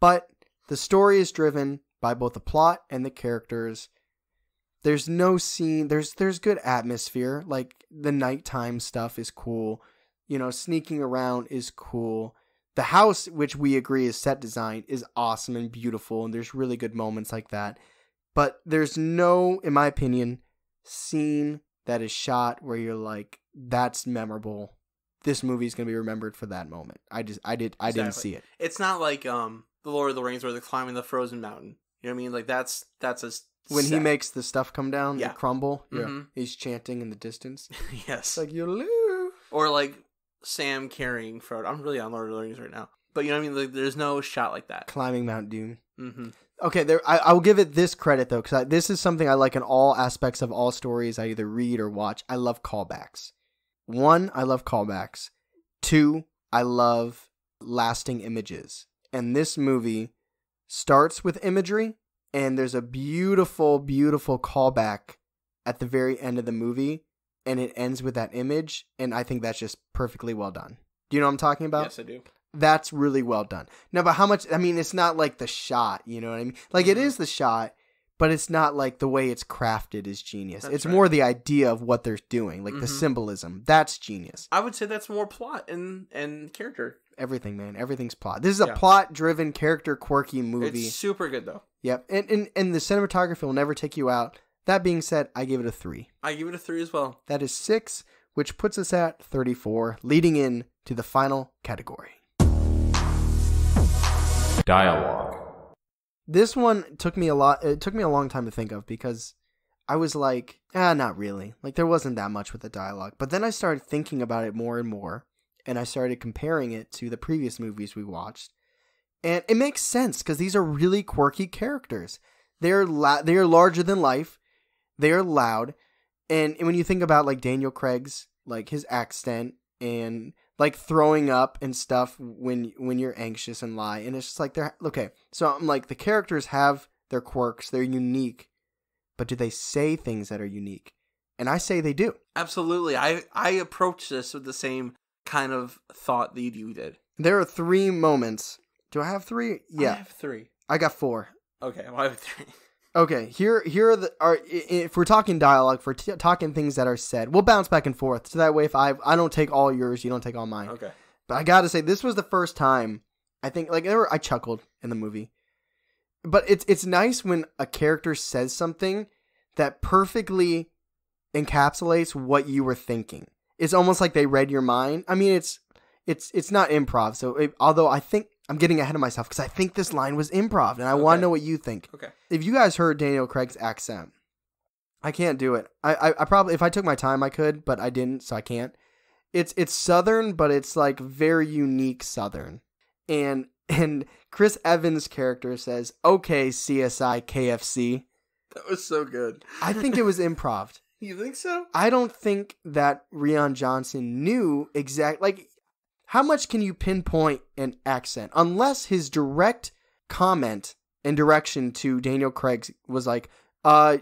But the story is driven by both the plot and the characters. There's no scene. There's good atmosphere. Like the nighttime stuff is cool. You know, sneaking around is cool. The house, which we agree is set design, is awesome and beautiful. And there's really good moments like that. But there's no, in my opinion, scene that is shot where you're like, that's memorable. This movie is going to be remembered for that moment. I didn't see it. It's not like the Lord of the Rings where they're climbing the frozen mountain. You know what I mean? Like that's a when he makes the stuff come down, yeah, the crumble. Mm-hmm. Yeah, he's chanting in the distance. Yes, it's like you. Or like Sam carrying Frodo. I'm really on Lord of the Rings right now, but you know what I mean. Like there's no shot like that. Climbing Mount Doom. Mm-hmm. Okay, I will give it this credit though, because this is something I like in all aspects of all stories I either read or watch. I love callbacks. 1, I love callbacks. 2, I love lasting images. And this movie starts with imagery, and there's a beautiful, beautiful callback at the very end of the movie, and it ends with that image, and I think that's just perfectly well done. Do you know what I'm talking about? Yes, I do. That's really well done. Now, but how much, I mean, it's not like the shot, you know what I mean? Like, it is the shot, but it's not like the way it's crafted is genius. It's more the idea of what they're doing, like the symbolism. That's genius. I would say that's more plot and character. Everything, man. Everything's plot. This is a plot-driven, character-quirky movie. It's super good, though. Yep. And the cinematography will never take you out. That being said, I give it a 3. I give it a 3 as well. That is 6, which puts us at 34, leading in to the final category. Dialogue. This one took me a long time to think of because I was like, not really. Like, there wasn't that much with the dialogue. But then I started thinking about it more and more, and I started comparing it to the previous movies we watched. And it makes sense because these are really quirky characters. They are larger than life. They are loud. And when you think about, like, Daniel Craig's, like, his accent and like throwing up and stuff when you're anxious and lie, and it's just like they're okay. So I'm like, the characters have their quirks, they're unique, but do they say things that are unique? And I say they do. Absolutely. I approach this with the same kind of thought that you did. There are 3 moments. Do I have 3? Yeah, I have 3. I got 4. Okay, well, I have 3. Okay, here are if we're talking dialogue, if we're talking things that are said, we'll bounce back and forth. So that way, if I don't take all yours, you don't take all mine. Okay. But I gotta say, this was the first time I think I chuckled in the movie. But it's nice when a character says something that perfectly encapsulates what you were thinking. It's almost like they read your mind. I mean, it's not improv. So although I think I'm getting ahead of myself because I think this line was improv, and I want to know what you think. Okay. If you guys heard Daniel Craig's accent, I can't do it. I probably, if I took my time, I could, but I didn't, so I can't. It's Southern, but it's like very unique Southern. And Chris Evans' character says, "Okay, CSI KFC." That was so good. I think it was improv. You think so? I don't think that Rian Johnson knew exactly. How much can you pinpoint an accent? Unless his direct comment and direction to Daniel Craig was like,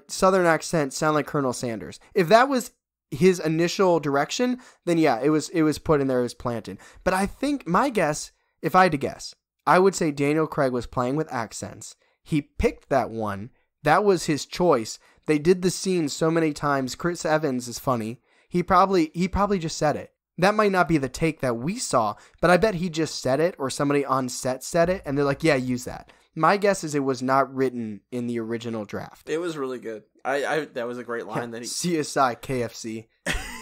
Southern accent sound like Colonel Sanders. If that was his initial direction, then yeah, it was put in there, it was planted. But I think my guess, if I had to guess, I would say Daniel Craig was playing with accents. He picked that one. That was his choice. They did the scene so many times. Chris Evans is funny. He probably just said it. That might not be the take that we saw, but I bet he just said it or somebody on set said it, and they're like, yeah, use that. My guess is it was not written in the original draft. It was really good. I that was a great line. That CSI KFC.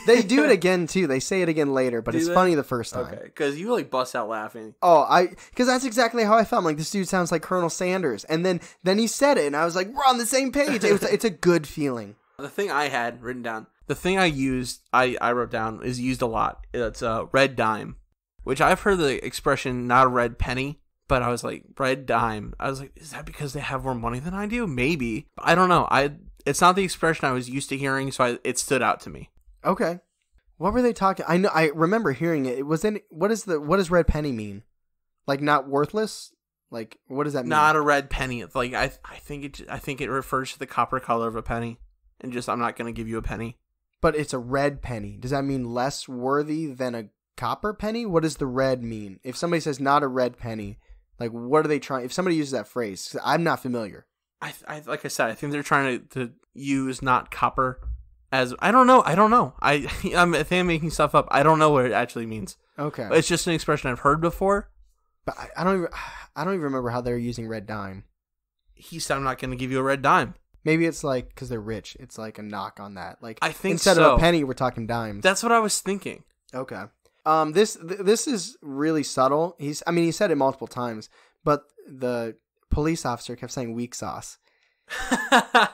They do it again, too. They say it again later, but it's funny the first time. Okay, because you like bust out laughing. Oh, because that's exactly how I felt. I'm like, this dude sounds like Colonel Sanders. And then he said it, and I was like, we're on the same page. It's a good feeling. The thing I had written down, the thing I wrote down is used a lot. It's a red dime, which I've heard the expression not a red penny, But I was like, red dime. I was like, is that because they have more money than I do? Maybe. I don't know. It's not the expression I was used to hearing, so it stood out to me. Okay. What were they talking? I remember hearing it. What does red penny mean? Like not worthless? Like what does that mean? Not a red penny. Like I think it refers to the copper color of a penny, and just I'm not going to give you a penny. But it's a red penny. Does that mean less worthy than a copper penny? What does the red mean? If somebody says not a red penny, like what are they trying? If somebody uses that phrase, 'cause I'm not familiar. I like I said, I think they're trying to use not copper as I don't know. I think I'm making stuff up. I don't know what it actually means. Okay, It's just an expression I've heard before. but I don't even remember how they're using red dime. He said, "I'm not going to give you a red dime." Maybe it's like because they're rich. It's like a knock on that. Like I think instead so. of a penny, we're talking dimes. That's what I was thinking. Okay. This is really subtle. He said it multiple times, but the police officer kept saying weak sauce.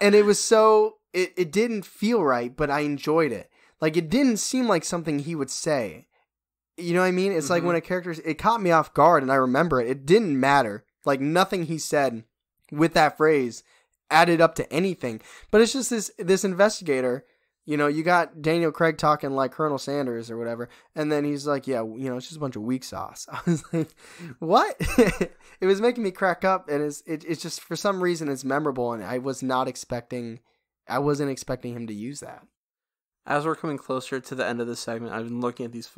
And it was it didn't feel right, but I enjoyed it. Like it didn't seem like something he would say. You know what I mean? It's like when a character, it caught me off guard and I remember it. It didn't matter. Like nothing he said with that phrase added up to anything. But it's just this investigator, you got Daniel Craig talking like Colonel Sanders or whatever. And then he's like, yeah, it's just a bunch of weak sauce. I was like, what? It was making me crack up. And it's just, for some reason, it's memorable. And I wasn't expecting him to use that. As we're coming closer to the end of this segment, I've been looking at these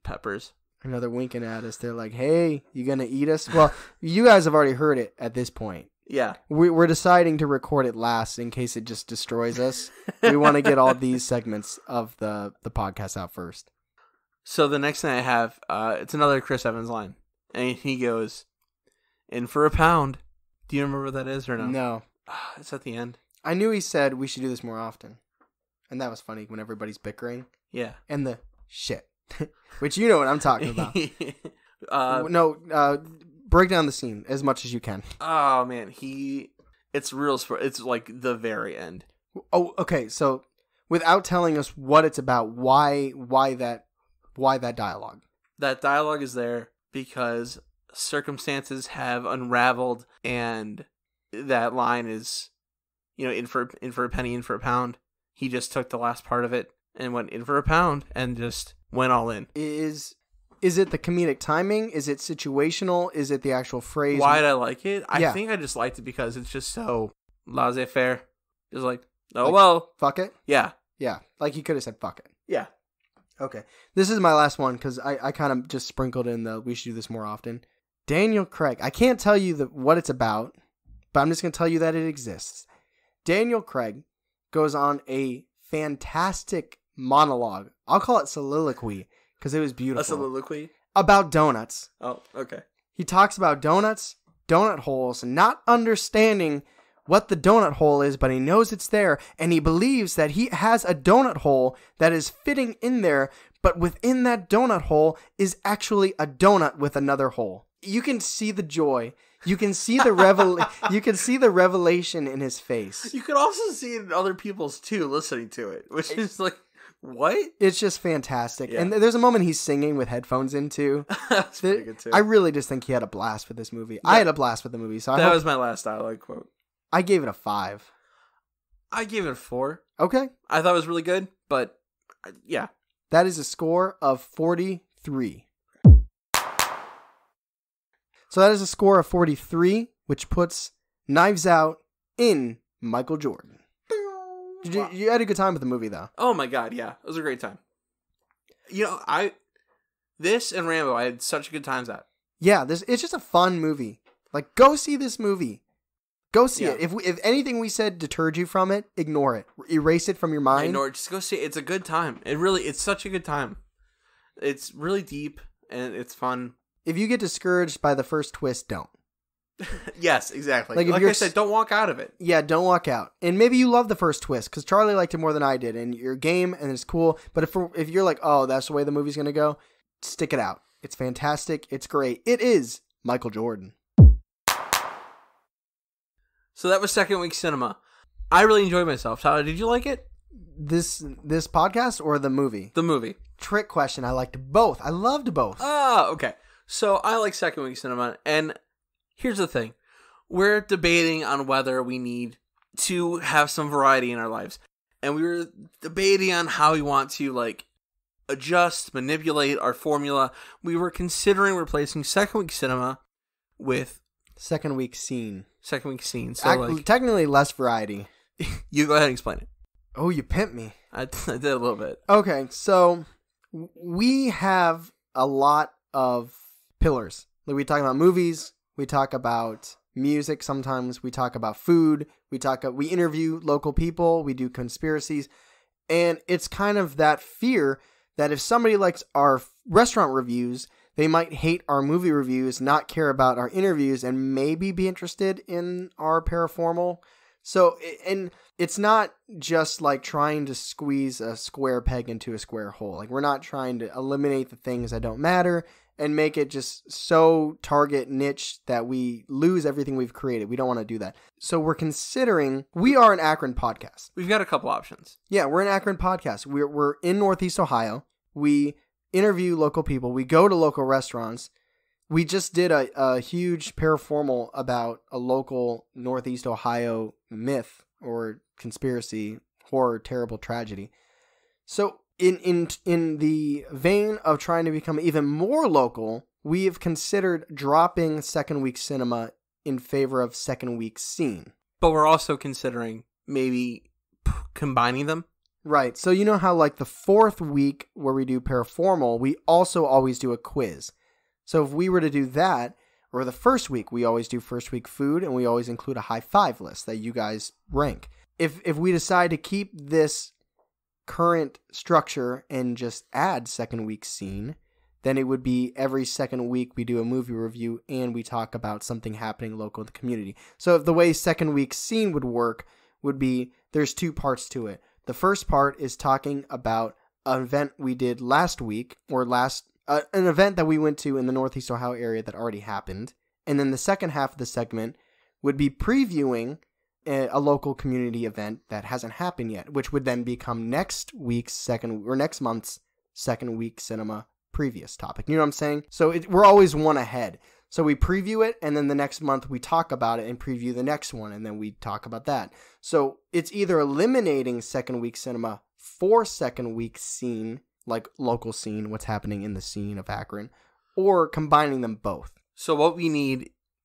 peppers. I know they're winking at us. They're like, hey, you going to eat us? Well, you guys have already heard it at this point. Yeah. We're deciding to record it last in case it just destroys us. We want to get all these segments of the podcast out first. So the next thing I have, it's another Chris Evans line. And he goes, "In for a pound." Do you remember what that is or no? No. It's at the end. I knew he said we should do this more often. And that was funny when everybody's bickering. Yeah. And the shit. Which you know what I'm talking about. Break down the scene as much as you can. Oh, man. It's real. It's like the very end. Oh, okay. So without telling us what it's about, why that dialogue? That dialogue is there because circumstances have unraveled, and that line is, in for a penny, in for a pound. He just took the last part of it and went in for a pound and just went all in. Is it the comedic timing? Is it situational? Is it the actual phrase? Why did I like it? I think I just liked it because it's just so laissez-faire. Just like, well. Fuck it? Yeah. Yeah. Like he could have said fuck it. Yeah. Okay. This is my last one because I kind of just sprinkled in the we should do this more often. Daniel Craig. I can't tell you what it's about, but I'm just going to tell you that it exists. Daniel Craig goes on a fantastic monologue. I'll call it soliloquy because it was beautiful. A soliloquy? About donuts. Oh, okay. He talks about donuts, donut holes, and not understanding what the donut hole is, but he knows it's there, and he believes that he has a donut hole that is fitting in there, but within that donut hole is actually a donut with another hole. You can see the joy. You can see the you can see the revelation in his face. You could also see it in other people's too, listening to it, which is like, what? It's just fantastic. Yeah. And there's a moment he's singing with headphones in too. That's pretty good too. I really just think he had a blast with this movie. Yeah. I had a blast with the movie. So that was my last dialogue quote. I gave it a 5. I gave it a 4. Okay. I thought it was really good, but yeah. That is a score of 43. So that is a score of 43, which puts Knives Out in Michael Jordan. You had a good time with the movie, though. Oh my god, yeah. It was a great time. This and Rambo, I had such good times at. Yeah, it's just a fun movie. Like, go see this movie. Go see it. If anything we said deterred you from it, ignore it. Erase it from your mind. Ignore it. Just go see it. It's a good time. It's such a good time. It's really deep, and it's fun. If you get discouraged by the first twist, don't. Yes, exactly. Like I said, don't walk out of it. Yeah, don't walk out. And maybe you love the first twist, because Charlie liked it more than I did, and you're game, and it's cool. But if you're like, oh, that's the way the movie's going to go, stick it out. It's fantastic. It's great. It is Michael Jordan. So that was Second Week Cinema. I really enjoyed myself. Tyler, did you like it? This podcast or the movie? The movie. Trick question. I liked both. I loved both. Oh, okay. So I like Second Week Cinema, and Here's the thing. We're debating on whether we need to have some variety in our lives. And we were debating on how we want to, like, adjust, manipulate our formula. We were considering replacing second week cinema with Second week scene. second week scene. So, Technically less variety. you go ahead and explain it. Oh, you pimped me. I did a little bit. Okay, so we have a lot of pillars. Like, we talk about movies, we talk about music sometimes, we talk about food, we interview local people, we do conspiracies, and it's kind of that fear that if somebody likes our restaurant reviews, they might hate our movie reviews, not care about our interviews, and maybe be interested in our paraformal. So, and it's not just like trying to squeeze a square peg into a square hole. Like, we're not trying to eliminate the things that don't matter and make it just so target niche that we lose everything we've created. We don't want to do that. So we're considering, we are an Akron podcast. We've got a couple options. Yeah, we're an Akron podcast. We're in Northeast Ohio. We interview local people. We go to local restaurants. We just did a huge paraformal about a local Northeast Ohio myth or conspiracy, horror, terrible tragedy. So in the vein of trying to become even more local, we have considered dropping second week cinema in favor of second week scene. But we're also considering maybe combining them. Right. So you know how like the fourth week where we do paraformal, we also always do a quiz. So if we were to do that, or the first week, we always do first week food, and we always include a high five list that you guys rank. If we decide to keep this current structure and just add second week scene, then it would be every second week we do a movie review and we talk about something happening local in the community. So the way second week scene would work would be, there's two parts to it. The first part is talking about an event we did last week, or an event that we went to in the Northeast Ohio area that already happened. And then the second half of the segment would be previewing a local community event that hasn't happened yet, which would then become next month's second week cinema previous topic. You know what I'm saying? So we're always one ahead. So we preview it, and then the next month we talk about it and preview the next one, and then we talk about that. So it's either eliminating second week cinema for second week scene, like local scene, what's happening in the scene of Akron, or combining them both. So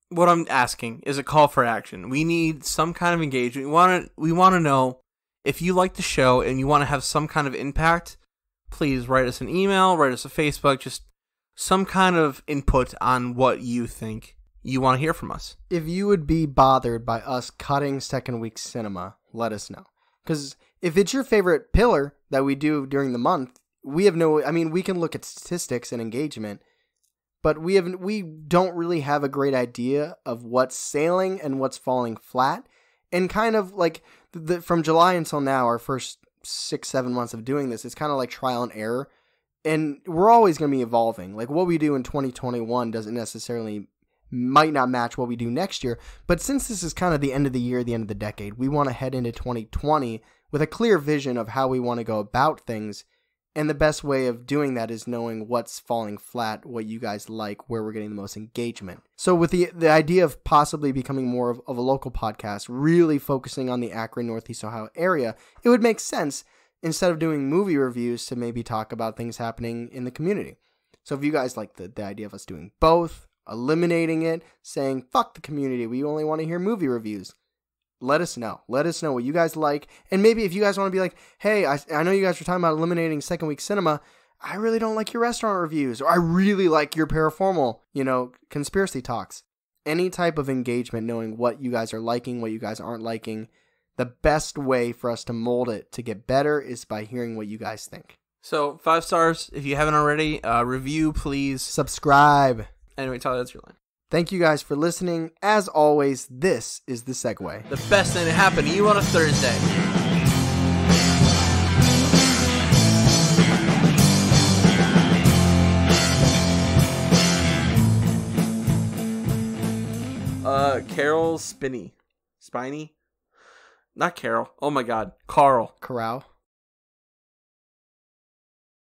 what I'm asking is a call for action. We need some kind of engagement. We want to know if you like the show and you want to have some kind of impact. Please write us an email, write us a Facebook, just some kind of input on what you think you want to hear from us. If you would be bothered by us cutting second week cinema, let us know. Because if it's your favorite pillar that we do during the month, we can look at statistics and engagement, but we don't really have a great idea of what's sailing and what's falling flat. And kind of like from July until now, our first 6-7 months of doing this, it's kind of like trial and error. And we're always going to be evolving. Like, what we do in 2021 might not match what we do next year. But since this is kind of the end of the year, the end of the decade, we want to head into 2020 with a clear vision of how we want to go about things. And the best way of doing that is knowing what's falling flat, what you guys like, where we're getting the most engagement. So with the idea of possibly becoming more of a local podcast, really focusing on the Akron, Northeast Ohio area, it would make sense, instead of doing movie reviews, to maybe talk about things happening in the community. So if you guys like the idea of us doing both, eliminating it, saying, fuck the community, we only want to hear movie reviews, let us know. Let us know what you guys like. And maybe if you guys want to be like, hey, I know you guys were talking about eliminating second week cinema. I really don't like your restaurant reviews. Or I really like your paraformal, conspiracy talks. Any type of engagement, knowing what you guys are liking, what you guys aren't liking. The best way for us to mold it to get better is by hearing what you guys think. So 5 stars if you haven't already. Review, please. Subscribe. Anyway, Tyler, that's your line. Thank you guys for listening. As always, this is The Segue. The best thing to happen to you on a Thursday. Carol Spinny. Not Carol. Oh my God. Carl. Corral.